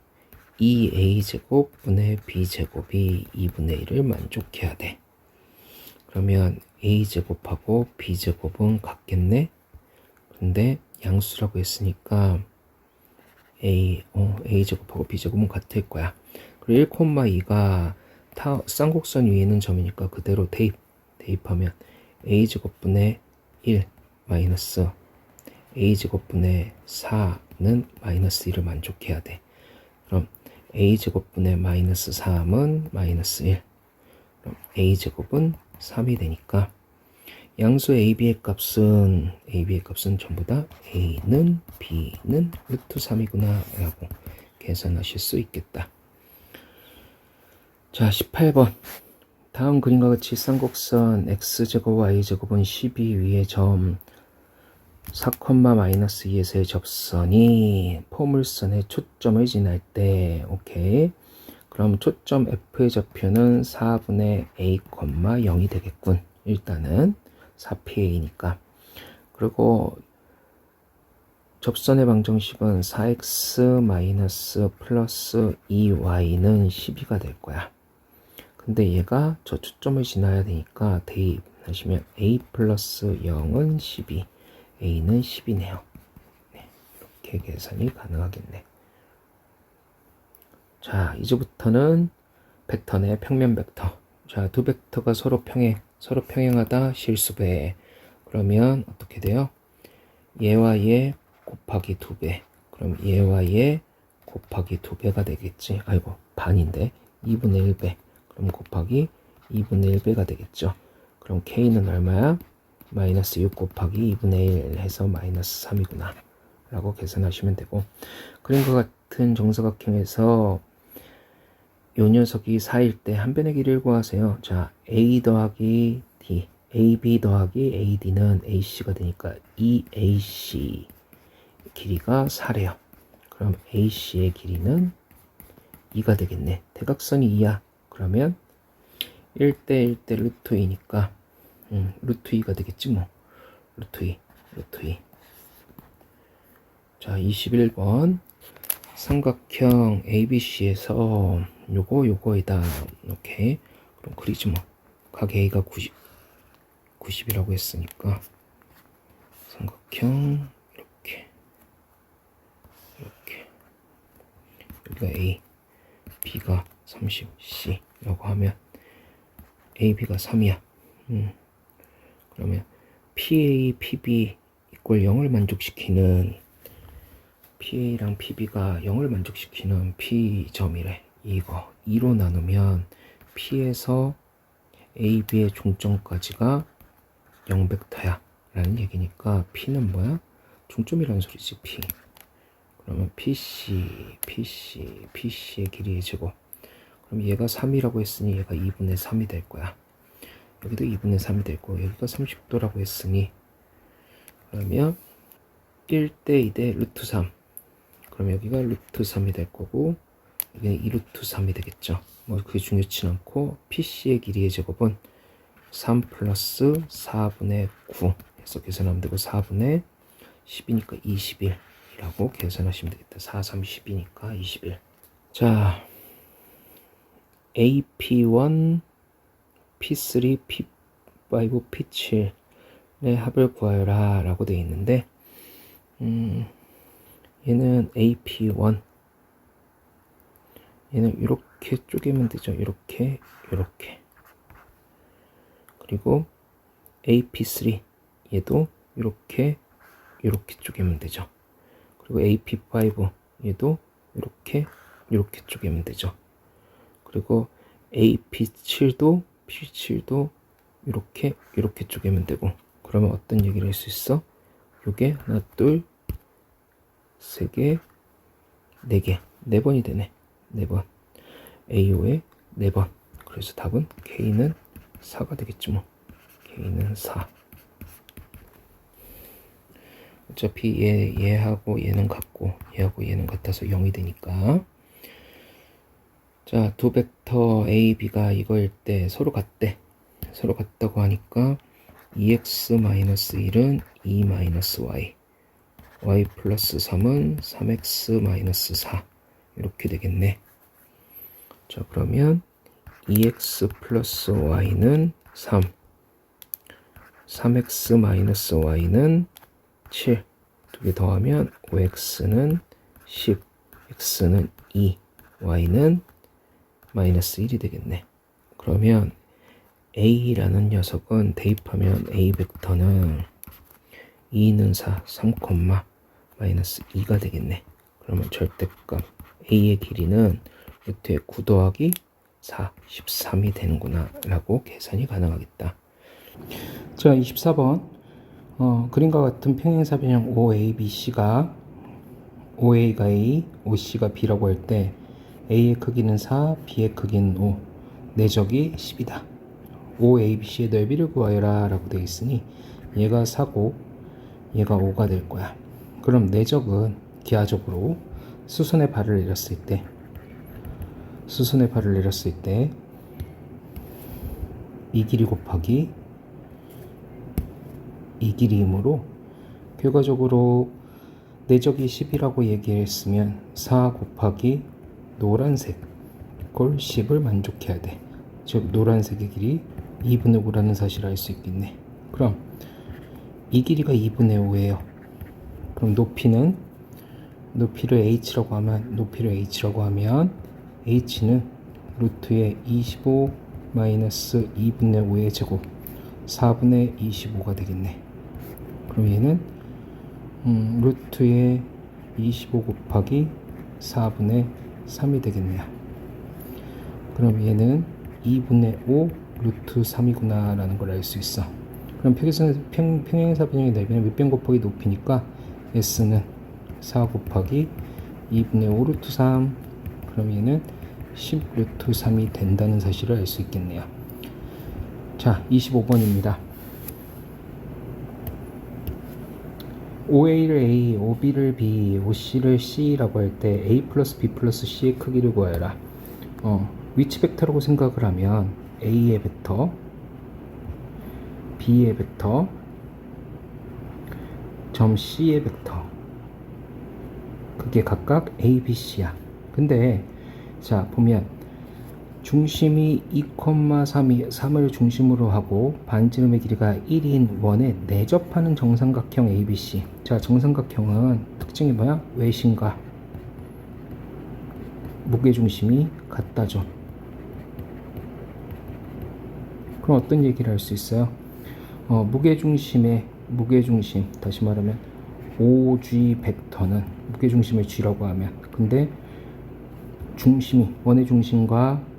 2a제곱 분의 b제곱이 2분의 1을 만족해야 돼. 그러면 a제곱하고 b제곱은 같겠네? 근데 양수라고 했으니까 a제곱하고 b제곱은 같을 거야. 그리고 1,2가 쌍곡선 위에 있는 점이니까 그대로 대입하면 a제곱분의 1 마이너스 a제곱분의 4는 마이너스 1을 만족해야 돼. 그럼 a제곱분의 마이너스 3은 마이너스 1. 그럼 a제곱은 3이 되니까 양수 ab의 값은 전부 다 a는 b는 루트 3이구나 라고 계산하실 수 있겠다. 자, 18번. 다음 그림과 같이 쌍곡선 x제곱 y제곱은 12 위의 점 4, 마이너스 2에서의 접선이 포물선의 초점을 지날 때, 오케이. 그럼 초점 F의 좌표는 4분의 A, 0이 되겠군. 일단은 4PA니까. 그리고 접선의 방정식은 4x 마이너스 플러스 2y는 12가 될 거야. 근데 얘가 저 초점을 지나야 되니까 대입하시면 A 플러스 0은 12, A는 10이네요. 네, 이렇게 계산이 가능하겠네. 자, 이제부터는 벡터네, 평면 벡터. 자, 두 벡터가 서로 평행하다 실수배. 그러면 어떻게 돼요? 얘와 얘 곱하기 2배. 그럼 얘와 얘 곱하기 2배가 되겠지. 아이고, 반인데 2분의 1배. 그럼 곱하기 2분의 1배가 되겠죠. 그럼 K는 얼마야? 마이너스 6 곱하기 2분의 1 해서 마이너스 3이구나 라고 계산하시면 되고, 그림과 같은 정사각형에서 요 녀석이 4일 때 한 변의 길이를 구하세요. 자, A 더하기 D, AB 더하기 AD는 AC가 되니까 EAC 길이가 4래요. 그럼 AC의 길이는 2가 되겠네. 대각선이 2야. 그러면 1대 1대 루트 2니까 루트 2가 되겠지 뭐. 루트 2. 자, 21번. 삼각형 ABC에서 요거이다. 오케이. 그럼 그리지 뭐. 각 A가 90이라고 했으니까 삼각형 이렇게 여기가 A, B가 30, C 라고 하면 AB가 3이야. 그러면 PA, PB 이꼴 0을 만족시키는, PA랑 PB가 0을 만족시키는 P점이래. 이거 2로 나누면 P에서 AB의 종점까지가 0벡터야 라는 얘기니까 P는 뭐야? 종점이라는 소리지. P. 그러면 PC의 길이의 제곱. 그럼 얘가 3이라고 했으니 얘가 2분의 3이 될 거야. 여기도 2분의 3이 되고, 여기가 30도라고 했으니 그러면 1대 2대 루트 3. 그럼 여기가 루트 3이 될 거고, 여기는 2루트 3이 되겠죠. 뭐 그게 중요치 않고, PC의 길이의 제곱은 3 플러스 4분의 9 해서 계산하면 되고, 4분의 10이니까 21이라고 계산하시면 되겠다. 4, 3, 10이니까 21. 자, AP1, P3, P5, P7의 합을 구하여라 라고 되어 있는데, 얘는 AP1, 얘는 이렇게 쪼개면 되죠. 이렇게. 그리고 AP3, 얘도 이렇게 쪼개면 되죠. 그리고 AP5, 얘도 이렇게 쪼개면 되죠. 그리고 AP7도 P7도 이렇게 쪼개면 되고, 그러면 어떤 얘기를 할 수 있어? 요게 하나, 둘, 3개, 4개, 4번이 되네. 4번. AO에 4번. 그래서 답은 K는 4가 되겠지 뭐. K는 4. 어차피 얘하고 얘는 같고 얘하고 얘는 같아서 0이 되니까. 자, 두 벡터 A, B가 이거일 때 서로 같대. 서로 같다고 하니까 2x-1은 2-y, y 플러스 3은 3x-4 이렇게 되겠네. 자, 그러면 2x 플러스 y는 3, 3x-y는 7, 두 개 더하면 5x는 10, x는 2, y는 마이너스 1이 되겠네. 그러면 A라는 녀석은 대입하면 A 벡터는 2는 4, 3, 마이너스 2가 되겠네. 그러면 절대값 A의 길이는 루트의 9 더하기 4, 13이 되는구나 라고 계산이 가능하겠다. 자, 24번 그림과 같은 평행사 변형 OABC가 OA가 A, OC가 B라고 할 때 A의 크기는 4, B의 크기는 5, 내적이 10이다. OABC의 넓이를 구하여라 라고 되어 있으니 얘가 4고 얘가 5가 될 거야. 그럼 내적은 기하적으로 수선의 발을 내렸을 때 이 길이 곱하기 이 길이이므로 결과적으로 내적이 10이라고 얘기했으면 4 곱하기 노란색 걸 10을 만족해야 돼. 즉 노란색의 길이 2분의 5라는 사실을 알 수 있겠네. 그럼 이 길이가 2분의 5예요. 그럼 높이를 h라고 하면 h는 루트의 25 마이너스 2분의 5의 제곱 4분의 25가 되겠네. 그럼 얘는 루트의 25 곱하기 4분의 3이 되겠네요. 그럼 얘는 2분의 5 루트 3이구나 라는 걸 알 수 있어. 그럼 평행사 변형의 넓이는 밑변 곱하기 높이니까 S는 4 곱하기 2분의 5 루트 3. 그럼 얘는 10 루트 3이 된다는 사실을 알 수 있겠네요. 자, 25번입니다. OA를 A, OB를 B, OC를 C라고 할 때 A 플러스 B 플러스 C의 크기를 구하여라. 위치 벡터라고 생각을 하면 A의 벡터, B의 벡터, 점 C의 벡터, 그게 각각 A, B, C야. 근데 자 보면 중심이 2,3이 3을 중심으로 하고 반지름의 길이가 1인 원에 내접하는 정삼각형 ABC. 자, 정삼각형은 특징이 뭐야? 외심과 무게중심이 같다죠. 그럼 어떤 얘기를 할 수 있어요? 무게중심, 다시 말하면 OG 벡터는 무게중심을 G라고 하면, 근데 중심이 원의 중심과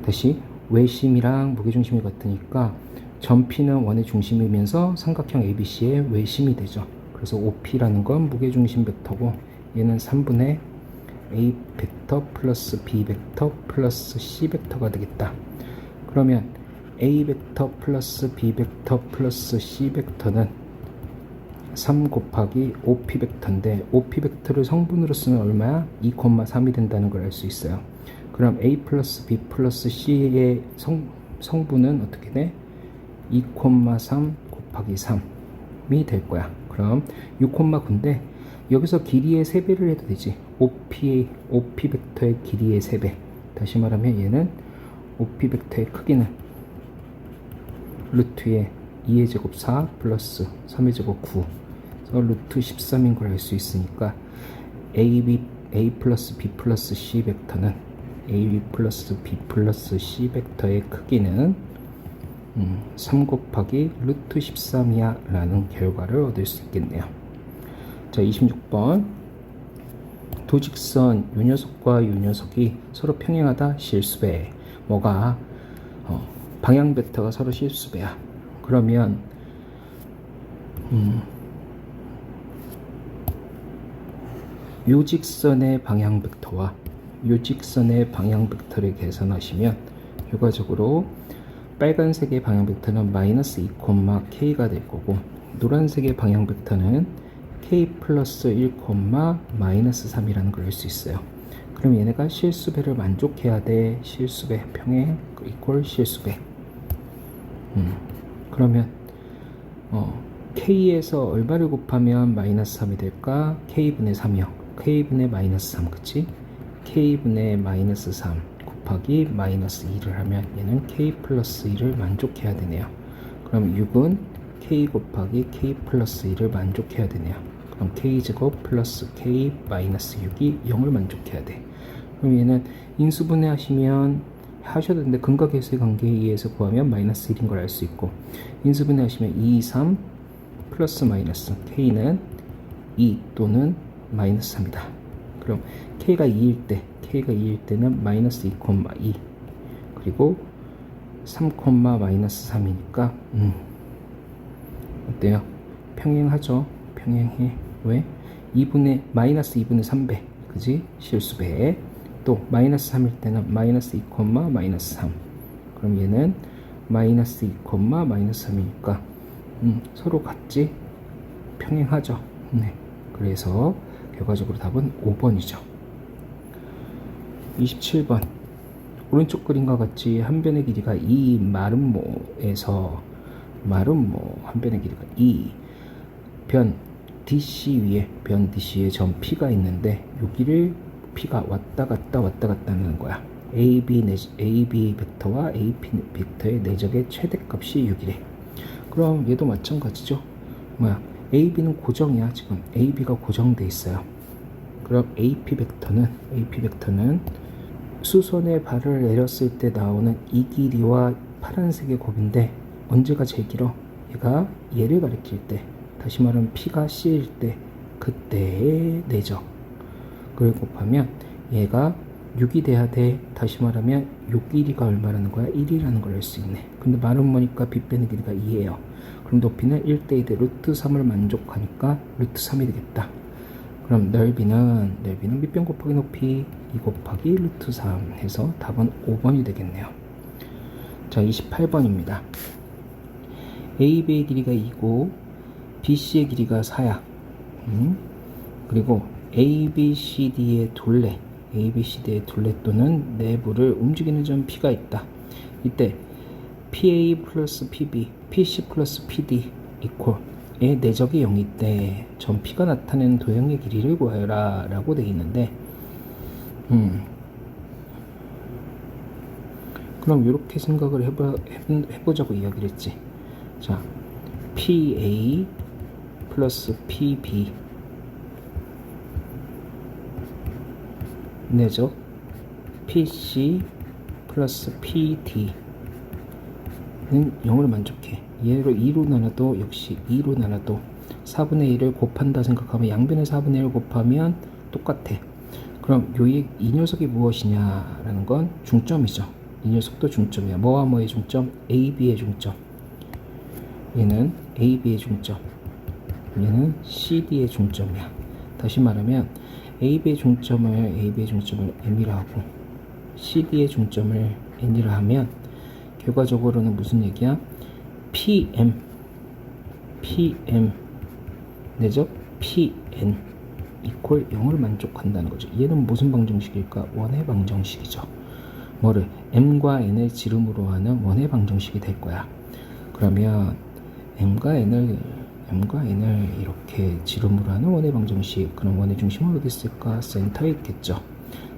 다시 외심이랑 무게중심이 같으니까 점 P는 원의 중심이면서 삼각형 ABC의 외심이 되죠. 그래서 OP라는 건 무게중심 벡터고 얘는 3분의 A 벡터 플러스 B 벡터 플러스 C 벡터가 되겠다. 그러면 A 벡터 플러스 B 벡터 플러스 C 벡터는 3 곱하기 OP 벡터인데 OP 벡터를 성분으로 쓰면 얼마야? 2,3이 된다는 걸 알 수 있어요. 그럼 A 플러스 B 플러스 C의 성분은 어떻게 돼? 2,3 곱하기 3이 될 거야. 그럼 6,9인데 여기서 길이의 3배를 해도 되지. OP 벡터의 길이의 3배. 다시 말하면 얘는 OP 벡터의 크기는 루트의 2의 제곱 4 플러스 3의 제곱 9. 그래서 루트 13인 걸 알 수 있으니까 A 플러스 B 플러스 C 벡터는 A 플러스 B 플러스 C 벡터의 크기는 3 곱하기 루트 13이야 라는 결과를 얻을 수 있겠네요. 자, 26번 도직선 요 녀석과 요 녀석이 서로 평행하다 실수배. 뭐가 방향 벡터가 서로 실수배야. 그러면 요 직선의 방향 벡터와 요 직선의 방향 벡터를 계산하시면 결과적으로 빨간색의 방향 벡터는 마이너스 2, k가 될 거고 노란색의 방향 벡터는 k 플러스 1, 마이너스 3이라는 걸 알 수 있어요. 그럼 얘네가 실수배를 만족해야 돼. 실수배 평행 이퀄 실수배. 그러면 k에서 얼마를 곱하면 마이너스 3이 될까? k분의 3이요. k분의 마이너스 3 그치? k분의 마이너스 3 곱하기 마이너스 2를 하면 얘는 k 플러스 2를 만족해야 되네요. 그럼 6은 k 곱하기 k 플러스 2를 만족해야 되네요. 그럼 k제곱 플러스 k 마이너스 6이 0을 만족해야 돼. 그럼 얘는 인수분해 하셔도 되는데 근각계수의 관계에 의해서 구하면 마이너스 1인 걸 알 수 있고 인수분해 하시면 2, 3 플러스 마이너스 k는 2 또는 마이너스 3이다. 그럼 k가 2일 때는 마이너스 2, 2 그리고 3, 마이너스 3이니까 어때요? 평행하죠? 평행해. 왜? 마이너스 2분의 3배 그지? 실수배. 또 마이너스 3일 때는 마이너스 2, 마이너스 3 그럼 얘는 마이너스 2, 마이너스 3이니까 서로 같지? 평행하죠? 네. 그래서 결과적으로 답은 5번이죠. 27번 오른쪽 그림과 같이 한 변의 길이가 2 마름모에서 한 변의 길이가 2 변 DC 위에 점 P가 있는데 여기를 P가 왔다 갔다 하는 거야. AB 벡터와 AP 벡터의 내적의 최대값이 6이래. 그럼 얘도 마찬가지죠. AB는 고정이야. 지금 AB가 고정돼 있어요. 그럼 AP 벡터는 수선의 발을 내렸을 때 나오는 이 길이와 파란색의 곱인데 언제가 제일 길어? 얘가 얘를 가리킬 때, 다시 말하면 P가 C일 때 그때의 내적 그걸 곱하면 얘가 6이 돼야 돼. 다시 말하면 요 길이가 얼마라는 거야? 1이라는 걸 알 수 있네. 근데 말은 뭐니까 빗 빼는 길이가 2예요. 그럼 높이는 1대2 대 루트 3을 만족하니까 루트 3이 되겠다. 그럼 넓이는 밑변 곱하기 높이 2 곱하기 루트 3 해서 답은 5번이 되겠네요. 자, 28번입니다. AB의 길이가 2고 BC의 길이가 4야. 그리고 ABCD의 둘레 또는 내부를 움직이는 점 P가 있다. 이때 PA 플러스 PB, PC 플러스 PD 이퀄의 내적이 0일 때 점 P가 나타내는 도형의 길이를 구하여라 라고 되어 있는데 그럼 이렇게 생각을 해보자고 이야기를 했지. 자, PA 플러스 PB 내적 PC 플러스 PD는 0을 만족해. 얘를 2로 나눠도 역시 2로 나눠도 4분의 1을 곱한다 생각하면 양변의 4분의 1을 곱하면 똑같아. 그럼 이 녀석이 무엇이냐라는 건 중점이죠. 이 녀석도 중점이야. 뭐와 뭐의 중점? AB의 중점. 얘는 AB의 중점. 얘는 CD의 중점이야. 다시 말하면 AB의 중점을 M이라 하고 CD의 중점을 N이라 하면 결과적으로는 무슨 얘기야? PM 내적 PN 이퀄 0을 만족한다는 거죠. 얘는 무슨 방정식일까? 원의 방정식이죠. 뭐를? M과 N을 지름으로 하는 원의 방정식이 될 거야. 그러면 M과 N을 이렇게 지름으로 하는 원의 방정식. 그럼 원의 중심은 어디 있을까? 센터에 있겠죠.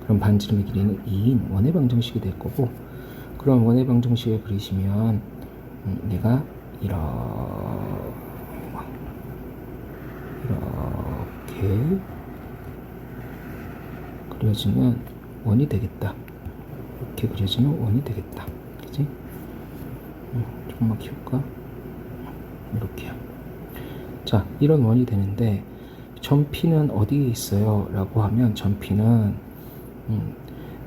그럼 반지름의 길이는 2인 원의 방정식이 될 거고, 그럼 원의 방정식을 그리시면 얘가 이렇게 그려지면 원이 되겠다. 이렇게 그려지면 원이 되겠다. 그치? 조금만 키울까? 이렇게요. 자, 이런 원이 되는데 점 P는 어디에 있어요? 라고 하면 점 P는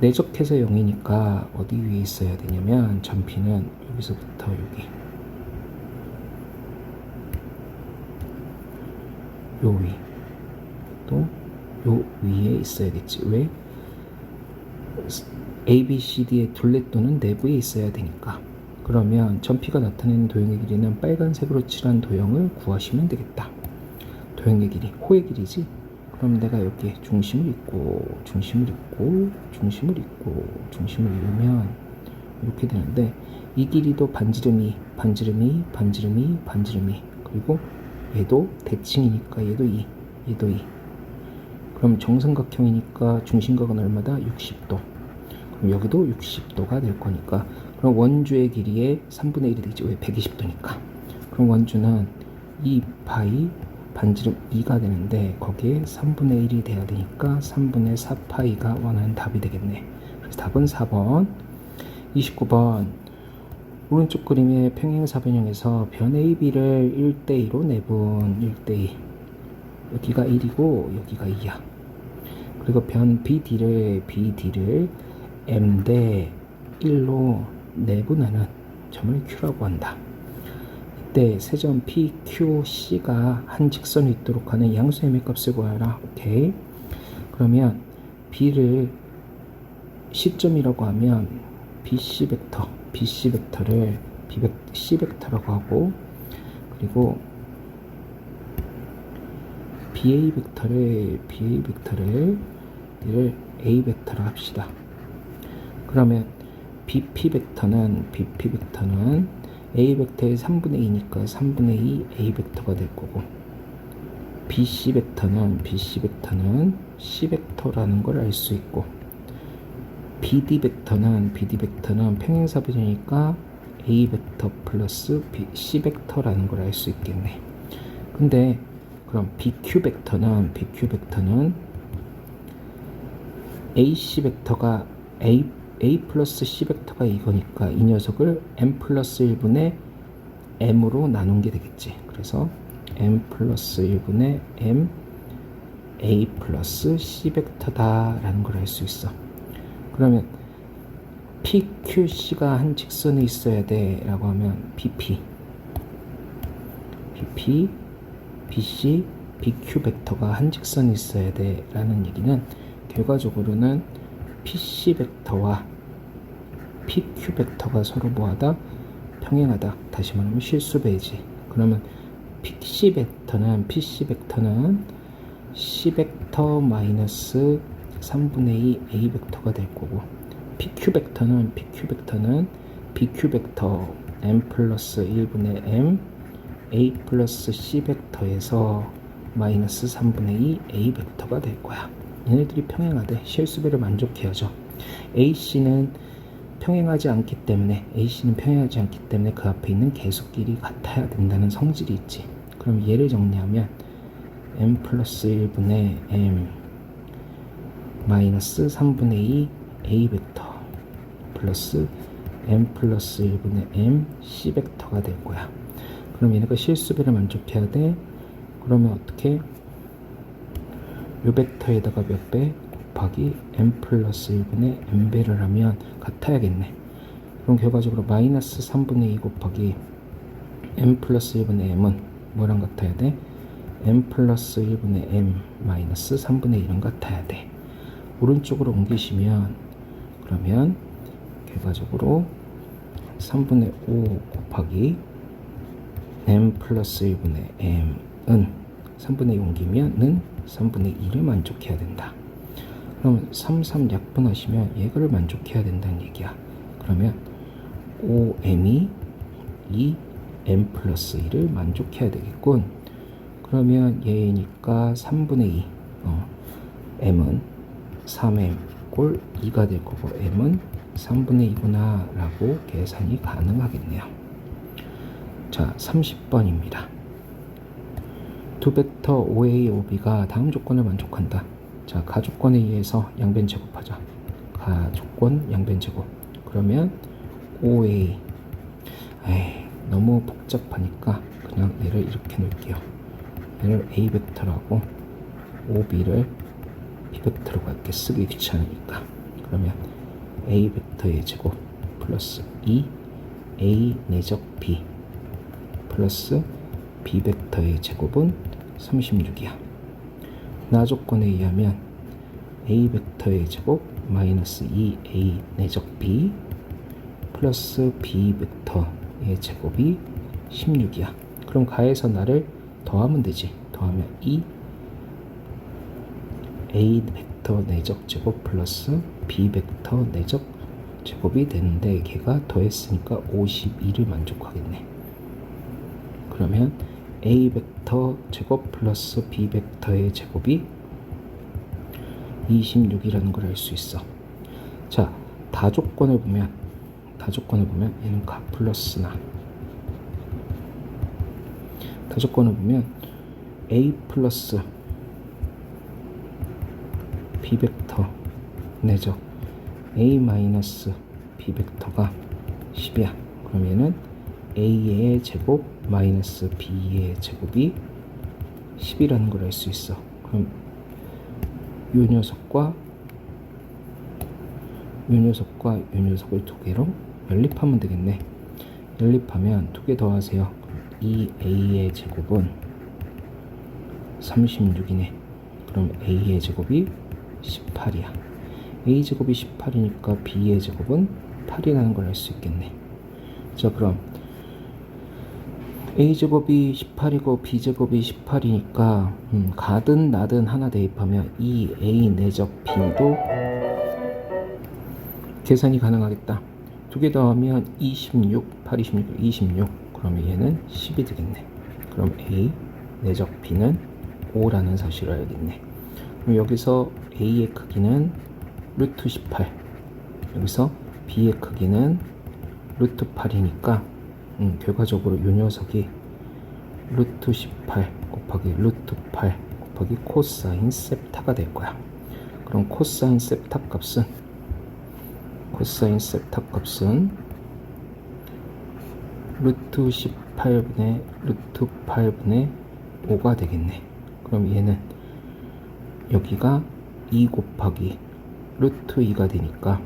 내적해서 0이니까 어디 위에 있어야 되냐면 점 P는 여기서부터 여기 요 위 또 요 위에 있어야겠지. 왜? A, B, C, D의 둘레 또는 내부에 있어야 되니까. 그러면 점피가 나타내는 도형의 길이는 빨간색으로 칠한 도형을 구하시면 되겠다. 도형의 길이, 호의 길이지. 그럼 내가 여기에 중심을 잇고 중심을 잇고 중심을 잇고 중심을 이으면 이렇게 되는데, 이 길이도 반지름이 그리고 얘도 대칭이니까 얘도 2, 얘도 2. 그럼 정삼각형이니까 중심각은 얼마다? 60도. 그럼 여기도 60도가 될 거니까, 그럼 원주의 길이의 3분의 1이 되겠지. 왜? 120도니까. 그럼 원주는 2 파이 반지름 2가 되는데, 거기에 3분의 1이 돼야 되니까 3분의 4 파이가 원하는 답이 되겠네. 그래서 답은 4번. 29번. 오른쪽 그림의 평행사변형에서 변 AB를 1대2로 내분. 1대2. 여기가 1이고 여기가 2야. 그리고 변 BD를 M 대 1로 내분하는 점을 Q라고 한다. 이때 세점 P, Q, C가 한 직선이 있도록 하는 양수의 맥값을 구하라. 오케이. 그러면 B를 시점이라고 하면 BC 벡터를 C 벡터라고 하고, 그리고 BA 벡터를 A 벡터로 합시다. 그러면 BP 벡터는 A 벡터의 3분의 2니까 3분의 2 A 벡터가 될 거고, BC 벡터는 C 벡터라는 걸 알 수 있고, BD 벡터는 평행사변이니까 A 벡터 플러스 C 벡터라는 걸 알 수 있겠네. 근데 그럼 BQ 벡터는 AC 벡터가 A 플러스 C 벡터가 이거니까 이 녀석을 M 플러스 1분의 M으로 나눈 게 되겠지. 그래서 M 플러스 1분의 M A 플러스 C 벡터다 라는 걸 알 수 있어. 그러면 PQC가 한 직선에 있어야 돼 라고 하면 BP, BC, BQ 벡터가 한 직선에 있어야 돼 라는 얘기는, 결과적으로는 PC 벡터와 PQ 벡터가 서로 뭐하다? 평행하다. 다시 말하면 실수배지. 그러면 PC 벡터는 C 벡터 마이너스 3분의 2 A 벡터가 될 거고, PQ 벡터는 BQ 벡터 M 플러스 1분의 M A 플러스 C 벡터에서 마이너스 3분의 2 A 벡터가 될 거야. 얘네들이 평행하되 실수배를 만족해야죠. AC는 평행하지 않기 때문에 그 앞에 있는 계수끼리 같아야 된다는 성질이 있지. 그럼 얘를 정리하면 M 플러스 1분의 M 마이너스 3분의 2 A 벡터 플러스 M 플러스 1분의 M C 벡터가 될 거야. 그럼 얘네가 실수배를 만족해야 돼. 그러면 어떻게? 요 벡터에다가 몇 배? 곱하기 M 플러스 1분의 M배를 하면 같아야겠네. 그럼 결과적으로 마이너스 3분의 2 곱하기 M 플러스 1분의 M은 뭐랑 같아야 돼? M 플러스 1분의 M 마이너스 3분의 1은 같아야 돼. 오른쪽으로 옮기시면, 그러면 결과적으로 3분의 5 곱하기 M 플러스 1분의 M은 3분의 2 옮기면 3분의 2를 만족해야 된다. 그럼 3 약분하시면 얘를 만족해야 된다는 얘기야. 그러면 5M이 이 M 플러스 2를 만족해야 되겠군. 그러면 얘니까 3분의 2 M은 3M 꼴 2가 될 거고 M은 3분의 2구나 라고 계산이 가능하겠네요. 자, 30번입니다. 두 벡터 OA, OB가 다음 조건을 만족한다. 자, 가조건에 의해서 양변 제곱하자. 가조건 양변 제곱. 그러면 OA, 너무 복잡하니까 그냥 얘를 이렇게 놓을게요. 얘를 A 벡터라고 OB를 B 벡터로 갈게. 쓰기 귀찮으니까. 그러면 A 벡터의 제곱 플러스 2 A 내적 B 플러스 B 벡터의 제곱은 36이야. 나 조건에 의하면 a 벡터의 제곱 마이너스 2a 내적 b 플러스 b 벡터의 제곱이 16이야. 그럼 가해서 나를 더하면 되지. 더하면 2 a 벡터 내적 제곱 플러스 b 벡터 내적 제곱이 되는데 걔가 더했으니까 52를 만족하겠네. 그러면 a 벡터 제곱 플러스 b 벡터의 제곱이 26이라는 걸 알 수 있어. 자, 다조건을 보면 얘는 가 플러스나, 다조건을 보면 a 플러스 b 벡터 내적 a 마이너스 b 벡터가 10이야. 그럼 얘는 a의 제곱 마이너스 b의 제곱이 10이라는 걸 알 수 있어. 그럼 요 녀석과 요 녀석을 두 개로 연립하면 되겠네. 연립하면 두 개 더하세요. 2a의 제곱은 36이네. 그럼 a의 제곱이 18이야. a 제곱이 18이니까 b의 제곱은 8이라는 걸 알 수 있겠네. 자, 그럼 a 제곱이 18이고 b 제곱이 18이니까 가든 나든 하나 대입하면 이 a 내적 b도 계산이 가능하겠다. 두 개 더하면 26, 8, 26, 26. 그러면 얘는 10이 되겠네. 그럼 a 내적 b는 5라는 사실을 알겠네. 그럼 여기서 a의 크기는 루트 18, 여기서 b의 크기는 루트 8이니까 결과적으로 이 녀석이 루트 18 곱하기 루트 8 곱하기 코사인 셉타가 될 거야. 그럼 코사인 셉타 값은 루트 18분의 루트 8분의 5가 되겠네. 그럼 얘는 여기가 2 곱하기 루트 2가 되니까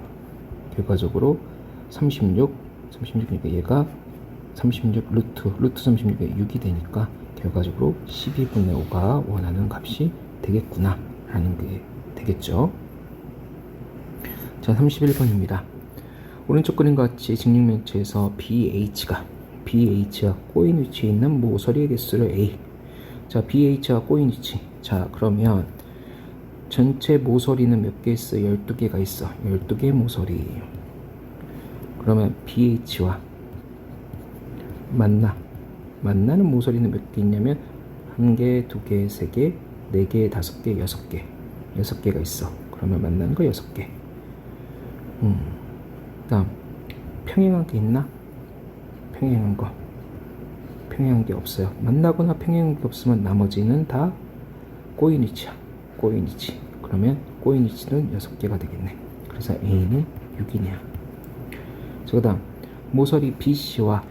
결과적으로 36이니까 얘가 36 루트 36에 6이 되니까 결과적으로 12분의 5가 원하는 값이 되겠구나 라는 게 되겠죠. 자, 31번입니다. 오른쪽 그림과 같이 직육면체에서 BH가 꼬인 위치에 있는 모서리의 개수를 A. 자, BH가 꼬인 위치. 자, 그러면 전체 모서리는 몇 개 있어? 12개가 있어. 12개의 모서리. 그러면 BH와 만나는 모서리는 몇 개 있냐면 1개, 2개, 3개, 4개, 5개, 6개. 6개가 있어. 그러면 만나는 거 6개. 다음 평행한 게 있나? 평행한 게 없어요. 만나거나 평행한 게 없으면 나머지는 다 꼬인 위치야. 꼬인 위치. 그러면 꼬인 위치는 6개가 되겠네. 그래서 A는 6이냐. 자, 그 다음 모서리 BC와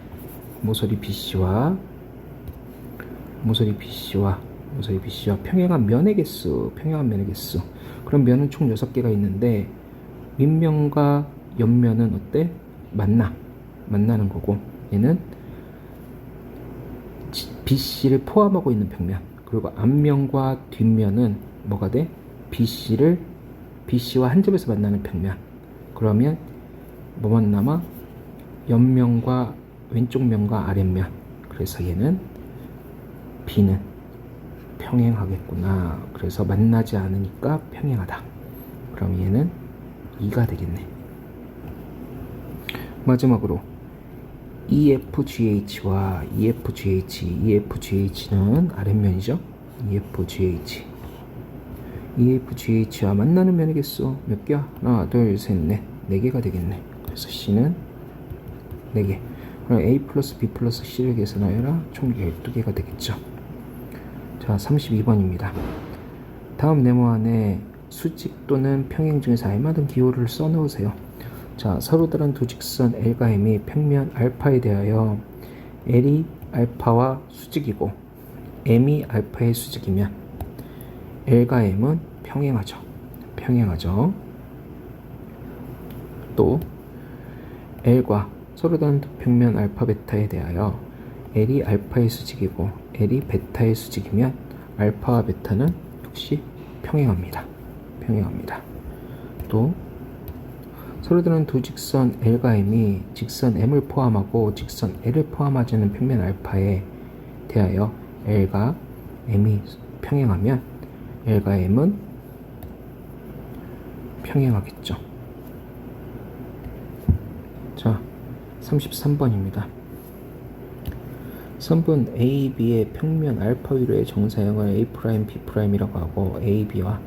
평행한 면의 개수. 그럼 면은 총 6개가 있는데 윗면과 옆면은 어때? 만나는 거고, 얘는 BC를 포함하고 있는 평면. 그리고 앞면과 뒷면은 뭐가 돼? BC와 한 점에서 만나는 평면. 그러면 뭐만 남아? 옆면과 왼쪽 면과 아랫면. 그래서 얘는 B는 평행하겠구나. 그래서 만나지 않으니까 평행하다. 그럼 얘는 2가 되겠네. 마지막으로 EFGH와 EFGH는 아랫면이죠. EFGH와 만나는 면의 개수 몇 개야? 하나, 둘, 셋, 넷. 4개가 되겠네. 그래서 C는 4개. 그럼 A 플러스 B 플러스 C를 계산하여라. 총 12개가 되겠죠. 자, 32번입니다. 다음 네모 안에 수직 또는 평행 중에서 알맞은 기호를 써놓으세요. 자, 서로 다른 두 직선 L과 M이 평면 알파에 대하여 L이 알파와 수직이고 M이 알파의 수직이면 L과 M은 평행하죠. 또 L과 서로 다른 두 평면 알파 베타에 대하여 L이 알파의 수직이고 L이 베타의 수직이면 알파와 베타는 역시 평행합니다. 평행합니다. 또 서로 다른 두 직선 L과 M이 직선 M을 포함하고 직선 L을 포함하지 않는 평면 알파에 대하여 L과 M이 평행하면 L과 M은 평행하겠죠. 자, 33번입니다. 선분 AB의 평면 알파 위로의 정사형을 A'B'이라고 하고 AB와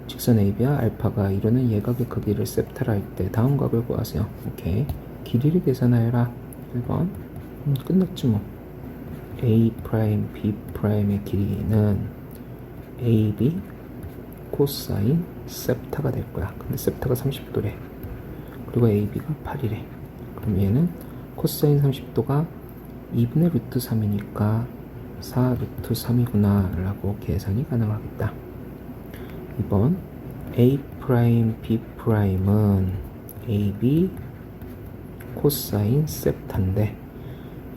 직선 AB와 알파가 이루는 예각의 크기를 세타라 할 때 다음 값을 구하세요. 오케이. 길이를 계산하여라. 1번. 끝났지 뭐. A', B'의 길이는 AB 코사인 세타가 될 거야. 근데 세타가 30도래. 그리고 AB가 8이래. 그럼 얘는 코사인 30도가 2분의 루트 3이니까 4 루트 3이구나 라고 계산이 가능하겠다. 2번 A', B'은 AB 코사인 세타인데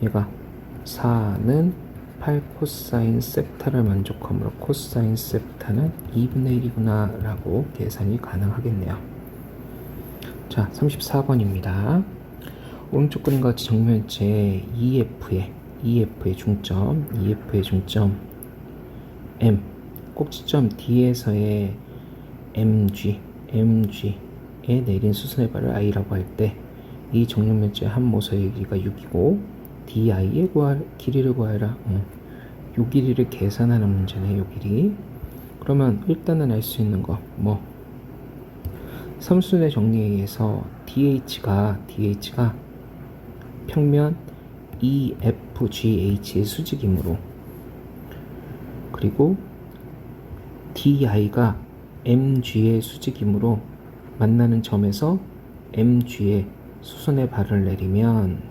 얘가 4는 8 코사인 세타를 만족하므로 코사인 세타는 2분의 1이구나 라고 계산이 가능하겠네요. 자, 34번입니다. 오른쪽 그림과 같이 정면체 EF의 중점 M 꼭지점 D에서의 MG에 내린 수선의 발을 I라고 할 때 이 정육면체의 한 모서의 길이가 6이고 DI의 길이를 구하라. 요 길이를 계산하는 문제네. 요 길이. 그러면 일단은 알 수 있는 거 뭐 삼수의 정리에 의해서 DH가 평면 EFGH의 수직이므로 그리고 DI가 MG의 수직이므로 만나는 점에서 MG의 수선의 발을 내리면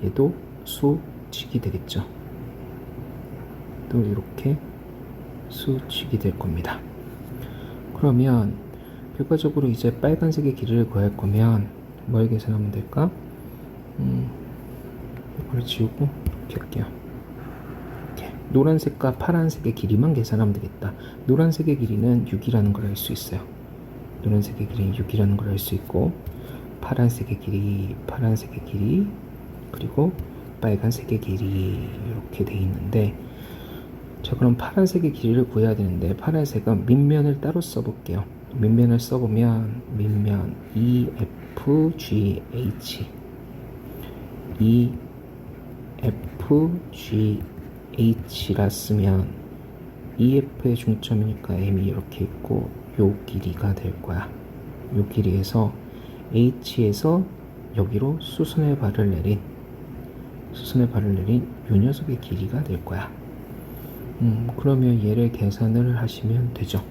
얘도 수직이 되겠죠. 또 이렇게 수직이 될 겁니다. 그러면 결과적으로 이제 빨간색의 길이를 구할 거면 뭘 계산하면 될까? 이걸 지우고 이렇게 할게요. 이렇게. 노란색과 파란색의 길이만 계산하면 되겠다. 노란색의 길이는 6이라는 걸 알 수 있어요. 노란색의 길이는 6이라는 걸 알 수 있고 파란색의 길이 그리고 빨간색의 길이 이렇게 돼 있는데 자, 그럼 파란색의 길이를 구해야 되는데 파란색은 밑면을 따로 써볼게요. 밑면을 써보면 밑면 EFGH라 쓰면 EF의 중점이니까 M이 이렇게 있고 요 길이가 될 거야. 요 길이에서 H에서 여기로 수선의 발을 내린 요 녀석의 길이가 될 거야. 그러면 얘를 계산을 하시면 되죠.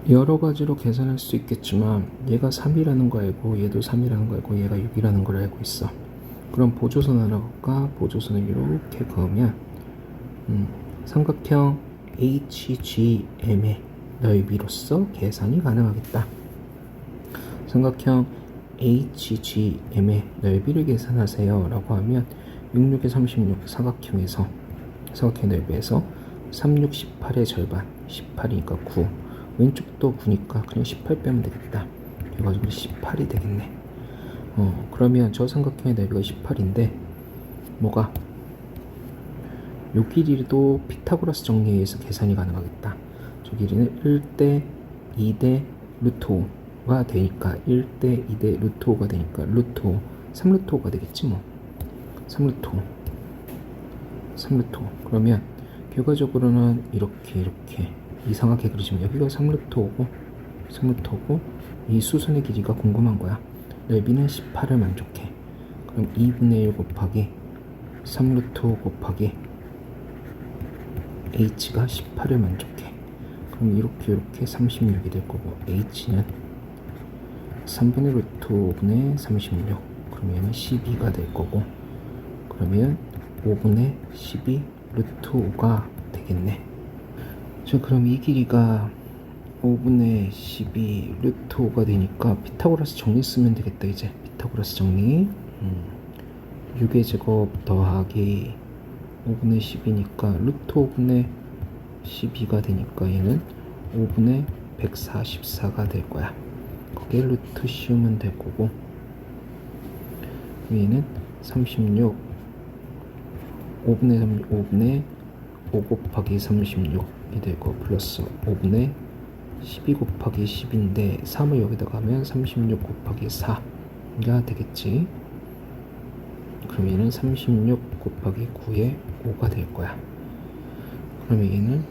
여러 가지로 계산할 수 있겠지만 얘가 3이라는 거 알고 얘도 3이라는 거 알고 얘가 6이라는 걸 알고 있어. 그럼 보조선 알아볼까? 보조선을 이렇게 그으면 삼각형 HGM의 넓이로서 계산이 가능하겠다. 삼각형 HGM의 넓이를 계산하세요 라고 하면 66에 36 사각형의 넓이에서 36, 18의 절반 18이니까 9 왼쪽도 9니까 그냥 18 빼면 되겠다. 그래가지고 18이 되겠네. 그러면 저 삼각형의 넓이가 18인데 뭐가 요 길이도 피타고라스 정리에 의해서 계산이 가능하겠다. 저 길이는 1대 2대 루트 5가 되니까 1대 2대 루트 5가 되니까 루트 5 3루트 5가 되겠지 뭐. 3루트 5 그러면 결과적으로는 이렇게 이상하게 그리지만 여기가 3루트 5고 이 수선의 길이가 궁금한 거야. 넓이는 18을 만족해. 그럼 2분의 1 곱하기 3루트 5 곱하기 H가 18을 만족해. 그럼 이렇게 36이 될 거고 H는 3분의 루트 5분의 36 그럼 얘는 12가 될 거고 그러면 5분의 12 루트 5가 되겠네. 자, 그럼 이 길이가 5분의 12 루트 5가 되니까 피타고라스 정리 쓰면 되겠다. 이제 피타고라스 정리 6의 제곱 더하기 5분의 10이니까 루트 5분의 12가 되니까 얘는 5분의 144가 될 거야. 거기에 루트 씌우면 될 거고, 얘는 36 5분의 5 곱하기 36이 될 거, 플러스 5분의 12 곱하기 10인데 3을 여기다가 하면 36 곱하기 4가 되겠지. 그럼 얘는 36 곱하기 9에 5가 될 거야. 그러면 얘는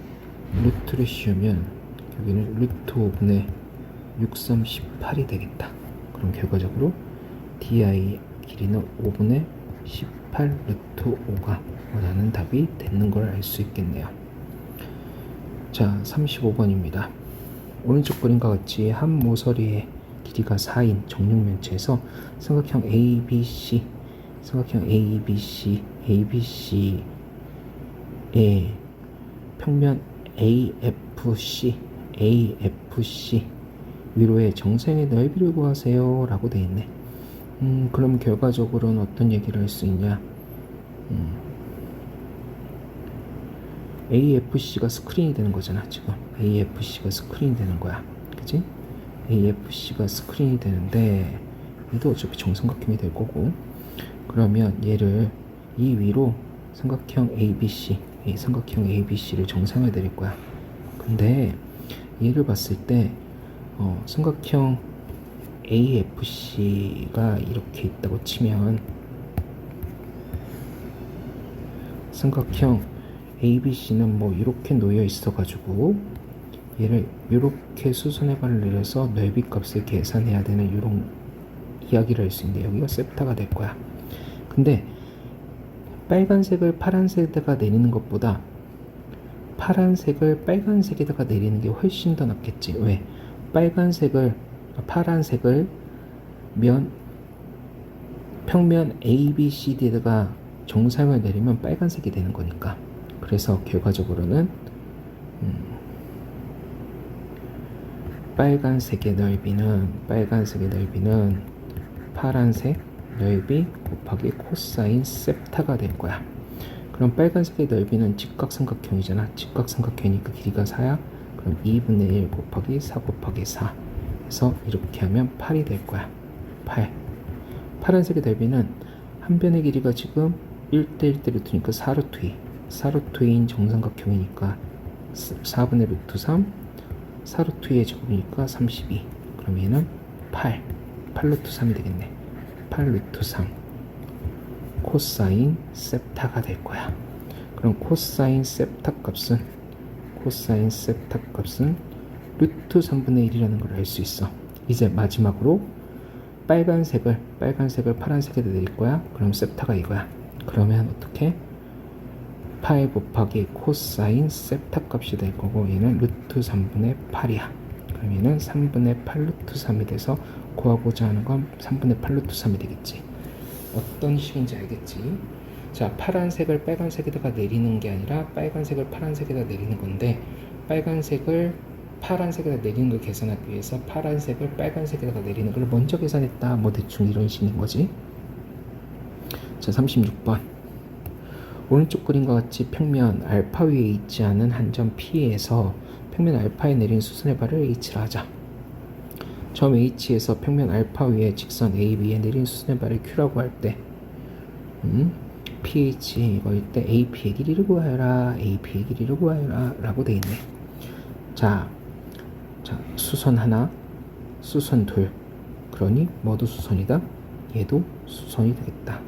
루트를 씌우면 여기는 루트 5분의 6, 3, 18이 되겠다. 그럼 결과적으로 DI 길이는 5분의 18 루트 5가 원하는 답이 되는 걸 알 수 있겠네요. 자, 35번입니다. 오른쪽 그림과 같이 한 모서리의 길이가 4인 정육면체에서 삼각형 ABC, ABC의 평면 AFC 위로의 정사형의 넓이를 구하세요 라고 되어 있네. 그럼 결과적으로는 어떤 얘기를 할 수 있냐? AFC가 스크린이 되는 거잖아. 지금 AFC가 스크린이 되는 거야, 그치? AFC가 스크린이 되는데 얘도 어차피 정삼각형이 될 거고, 그러면 얘를 이 위로 삼각형 ABC를 정상을 내릴 거야. 근데 얘를 봤을 때 삼각형 AFC가 이렇게 있다고 치면 삼각형 ABC는 뭐 이렇게 놓여 있어 가지고 얘를 이렇게 수선의 발을 내려서 넓이 값을 계산해야 되는 이런 이야기를 할 수 있는데, 여기가 세타가 될 거야. 근데 빨간색을 파란색에다가 내리는 것보다 파란색을 빨간색에다가 내리는 게 훨씬 더 낫겠지. 왜? 파란색을 평면 ABCD에다가 정사형을 내리면 빨간색이 되는 거니까. 그래서 결과적으로는 빨간색의 넓이는 파란색 넓이 곱하기 코사인 세타가 될 거야. 그럼 빨간색의 넓이는 직각삼각형이잖아. 직각삼각형이니까 길이가 4야. 그럼 2분의 1 곱하기 4 곱하기 4 해서 이렇게 하면 8이 될 거야. 8. 파란색의 넓이는 한 변의 길이가 지금 1대 1대 루트니까 4루트 2. 4루트 2인 정삼각형이니까 4분의 루트 3, 4루트 2의 제곱이니까 32. 그럼 얘는 8루트 3이 되겠네. 8루트 3 코사인 세타가 될 거야. 그럼 코사인 세타 값은 루트 3분의 1이라는 걸 알 수 있어. 이제 마지막으로 빨간색을 파란색에다 내릴 거야. 그럼 세타가 이거야. 그러면 어떻게? 8 곱하기 코사인 세타 값이 될 거고, 얘는 루트 3분의 8이야. 그럼 얘는 3분의 8 루트 3이 돼서 구하고자 하는 건 3분의 8 루트 3이 되겠지. 어떤 식인지 알겠지? 자, 파란색을 빨간색에다가 내리는 게 아니라 빨간색을 파란색에다 내리는 건데, 빨간색을 파란색에다 내리는 걸 계산하기 위해서 파란색을 빨간색에다가 내리는 걸 먼저 계산했다. 뭐 대충 이런 식인 거지. 자, 36번. 오른쪽 그림과 같이 평면 알파 위에 있지 않은 한 점 P에서 평면 알파에 내린 수선의 발을 H라 하자. 점 H에서 평면 알파 위에 직선 AB에 내린 수선의 발을 Q라고 할 때 PH 이거일 때 AP의 길이를 구하여라 라고 돼 있네. 자, 수선 하나, 수선 둘. 그러니 뭐도 수선이다? 얘도 수선이 되겠다.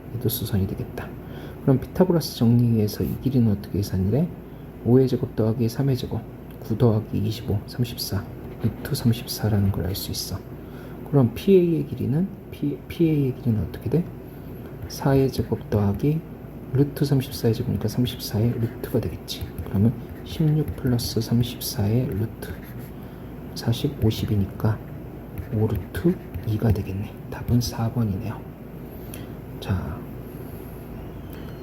그럼 피타고라스 정리에서 이 길이는 어떻게 계산이래? 5의 제곱 더하기 3의 제곱 9 더하기 25 34 루트 34라는 걸 알 수 있어. 그럼 PA의 길이는 어떻게 돼? 4의 제곱 더하기 루트 34의 제곱이니까 34의 루트가 되겠지. 그러면 16 플러스 34의 루트 40, 50이니까 5루트 2가 되겠네. 답은 4번이네요. 자,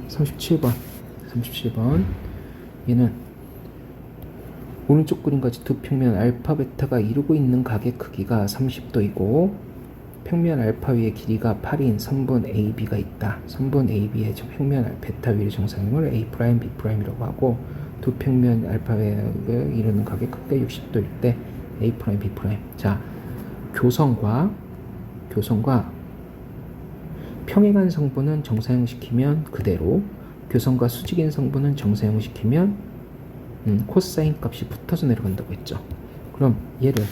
37번. 얘는 오른쪽 그림같이 두 평면 알파 베타가 이루고 있는 각의 크기가 30도이고 평면 알파 위의 길이가 8인 선분 AB가 있다. 선분 AB의 평면 베타 위의 정사형을 A', B'이라고 하고 두 평면 알파에 이르는 각의 극대 60도일 때 A 프라임, B 프라임. 자, 교성과 평행한 성분은 정사형시키면 그대로, 교성과 수직인 성분은 정사형시키면 코사인 값이 붙어서 내려간다고 했죠. 그럼 얘를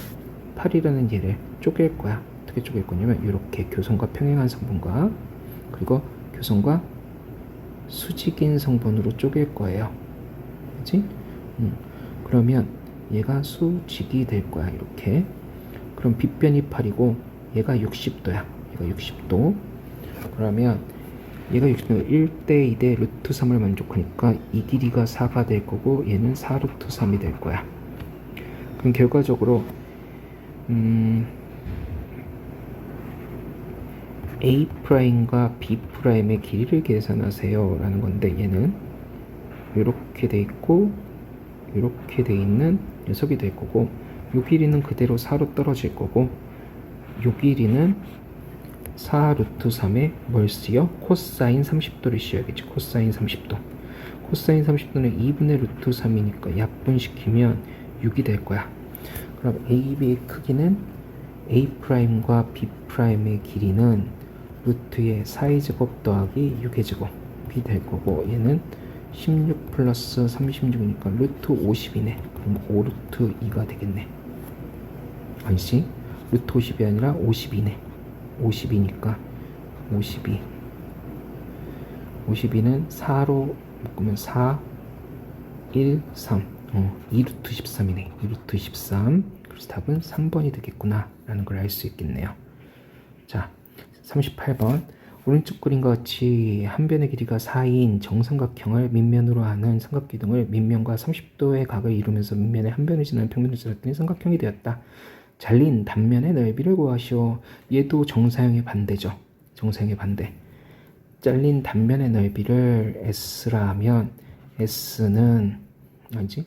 8이라는 얘를 쪼갤 거야. 어떻게 쪼갤 거냐면 이렇게 교성과 평행한 성분과 그리고 교성과 수직인 성분으로 쪼갤 거예요. 그치? 그러면 얘가 수직이 될 거야. 이렇게. 그럼 빗변이 8이고 얘가 60도야. 얘가 60도. 그러면 얘가 60도 1대 2대 루트 3을 만족하니까 이 길이가 4가 될 거고 얘는 4 루트 3이 될 거야. 그럼 결과적으로 A'과 B'의 길이를 계산하세요 라는 건데, 얘는 이렇게 돼 있고 이렇게 돼 있는 녀석이 될 거고, 요 길이는 그대로 4로 떨어질 거고, 요 길이는 4 루트 3에 뭘 쓰여? 코사인 30도를 씌워야겠지. 코사인 30도. 코사인 30도는 2분의 루트 3이니까 약분시키면 6이 될 거야. 그럼 AB의 크기는 A'과 B'의 길이는 루트의 4의 제곱 더하기 6의 제곱이 될 거고, 얘는 16 플러스 36이니까 루트 50이네. 그럼 5 루트 2가 되겠네. 아니지, 루트 50이 아니라 52네. 52니까 52. 52는 4로 묶으면 4, 1, 3. 2루트 13이네. 2루트 13. 그래서 답은 3번이 되겠구나 라는 걸 알 수 있겠네요. 자, 38번. 오른쪽 그림과 같이 한 변의 길이가 4인 정삼각형을 밑면으로 하는 삼각기둥을 밑면과 30도의 각을 이루면서 밑면의 한 변을 지나는 평면을 지났더니 삼각형이 되었다. 잘린 단면의 넓이를 구하시오. 얘도 정사형의 반대죠. 정사형의 반대. 잘린 단면의 넓이를 S라 하면 S는 아니지?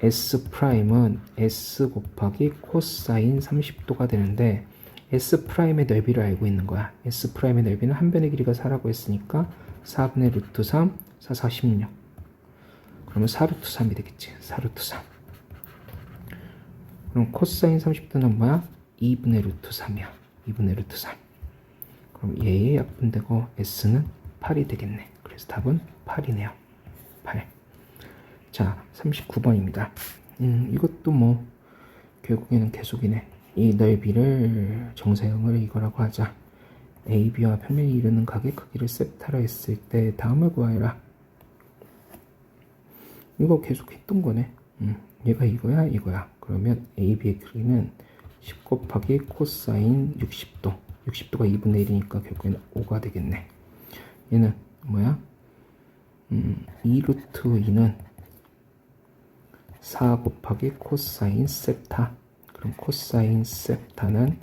S 프라임은 S 곱하기 코사인 30도가 되는데, S 프라임의 넓이를 알고 있는 거야. S 프라임의 넓이는 한 변의 길이가 4라고 했으니까 4분의 루트 3, 4, 46. 그러면 4 루트 3이 되겠지. 4 루트 3. 그럼 코사인 30도는 뭐야? 2분의 루트 3이야. 2분의 루트 3. 그럼 얘의 약분되고 S는 8이 되겠네. 그래서 답은 8이네요. 8. 자, 39번입니다. 이것도 뭐 결국에는 계속이네. 이 넓이를 정사형을 이거라고 하자. AB와 평면이 이루는 각의 크기를 세타라 했을 때 다음을 구하여라. 이거 계속 했던 거네. 얘가 이거야, 이거야. 그러면 AB의 크기는 10 곱하기 코사인 60도. 60도가 2분의 1이니까 결국에는 5가 되겠네. 얘는 뭐야? 2 루트 2는 4 곱하기 코사인 세타. 그럼 코사인 세타는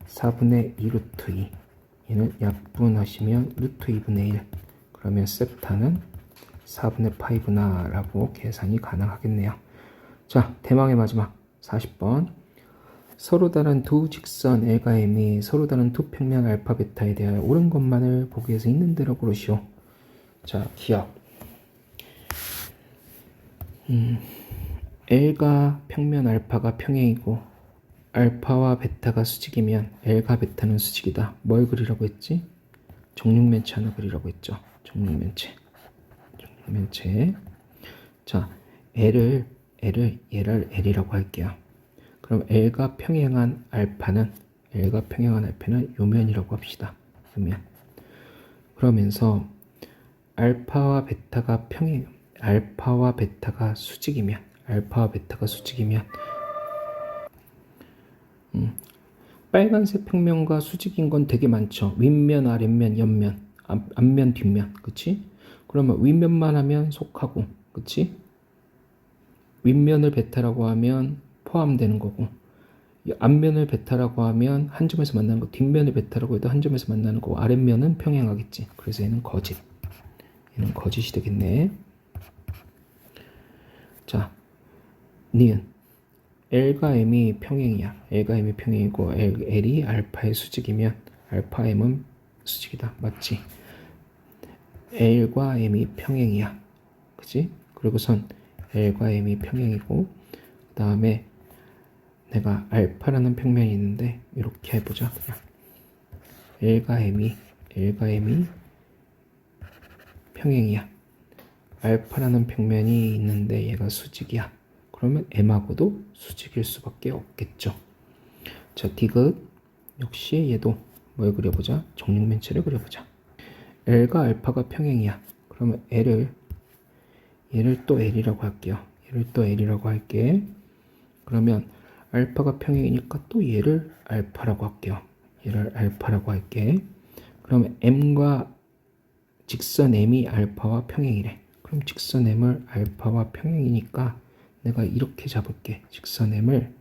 4분의 2 루트 2. 얘는 약분하시면 루트 2분의 1. 그러면 세타는 4분의 5나 라고 계산이 가능하겠네요. 자, 대망의 마지막 40번. 서로 다른 두 직선 L과 M이 서로 다른 두 평면 알파 베타에 대하여 옳은 것만을 보기 위해서 있는 대로 고르시오. 자, 기억. L과 평면 알파가 평행이고 알파와 베타가 수직이면 L과 베타는 수직이다. 뭘 그리라고 했지? 정육면체 하나 그리라고 했죠. 정육면체. 자, 얘를 L이라고 할게요. 그럼 L과 평행한 알파는 요면이라고 합시다. 요면. 그러면서 알파와 베타가 수직이면 빨간색 평면과 수직인 건 되게 많죠. 윗면, 아랫면, 옆면, 앞면, 뒷면. 그치? 그러면 윗면만 하면 속하고, 그치? 윗면을 베타라고 하면 포함되는 거고, 앞면을 베타라고 하면 한 점에서 만나는 거, 뒷면을 베타라고 해도 한 점에서 만나는 거고, 아랫면은 평행하겠지. 그래서 얘는 거짓. 얘는 거짓이 되겠네. 자, 니은. L과 M이 평행이야. L과 M이 평행이고 L이 알파의 수직이면 알파 M은 수직이다. 맞지? L과 M이 평행이야. 그치? 그리고선 L과 M이 평행이고 그 다음에 내가 알파라는 평면이 있는데 이렇게 해보자. 그냥 L과 M이 평행이야. 알파라는 평면이 있는데 얘가 수직이야. 그러면 M하고도 수직일 수밖에 없겠죠. 자, 디귿 역시 얘도 뭘 그려보자. 정육면체를 그려보자. L과 알파가 평행이야. 그러면 얘를 또 L이라고 할게요. 얘를 또 L이라고 할게. 그러면 알파가 평행이니까 또 얘를 알파라고 할게요. 얘를 알파라고 할게. 그러면 M과 직선 M이 알파와 평행이래. 그럼 직선 M을 알파와 평행이니까 내가 이렇게 잡을게. 직선 M을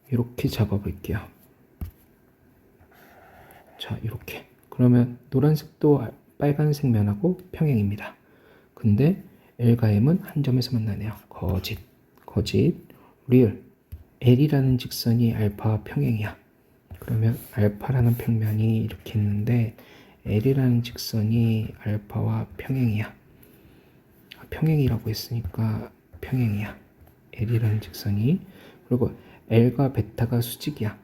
이렇게 잡아볼게요. 자, 이렇게. 그러면 노란색도 빨간색 면하고 평행입니다. 근데 L과 M은 한 점에서 만나네요. 거짓, 리얼. L이라는 직선이 알파와 평행이야. 그러면 알파라는 평면이 이렇게 있는데 L이라는 직선이 알파와 평행이야. 평행이라고 했으니까 평행이야. L이라는 직선이. 그리고 L과 베타가 수직이야.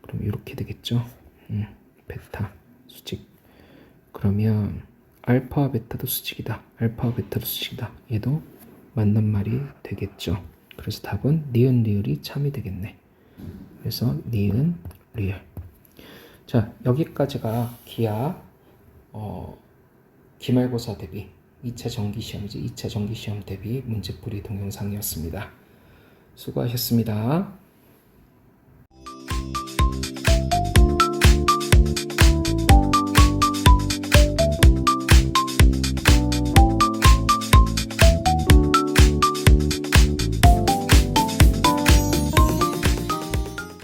그럼 이렇게 되겠죠. 베타 수직. 그러면 알파와 베타도 수직이다. 얘도 맞는 말이 되겠죠. 그래서 답은 니은 리을이 참이 되겠네. 그래서 니은 리을. 자, 여기까지가 기하 기말고사 대비 2차 정기시험이지. 2차 정기시험 대비 문제풀이 동영상이었습니다. 수고하셨습니다.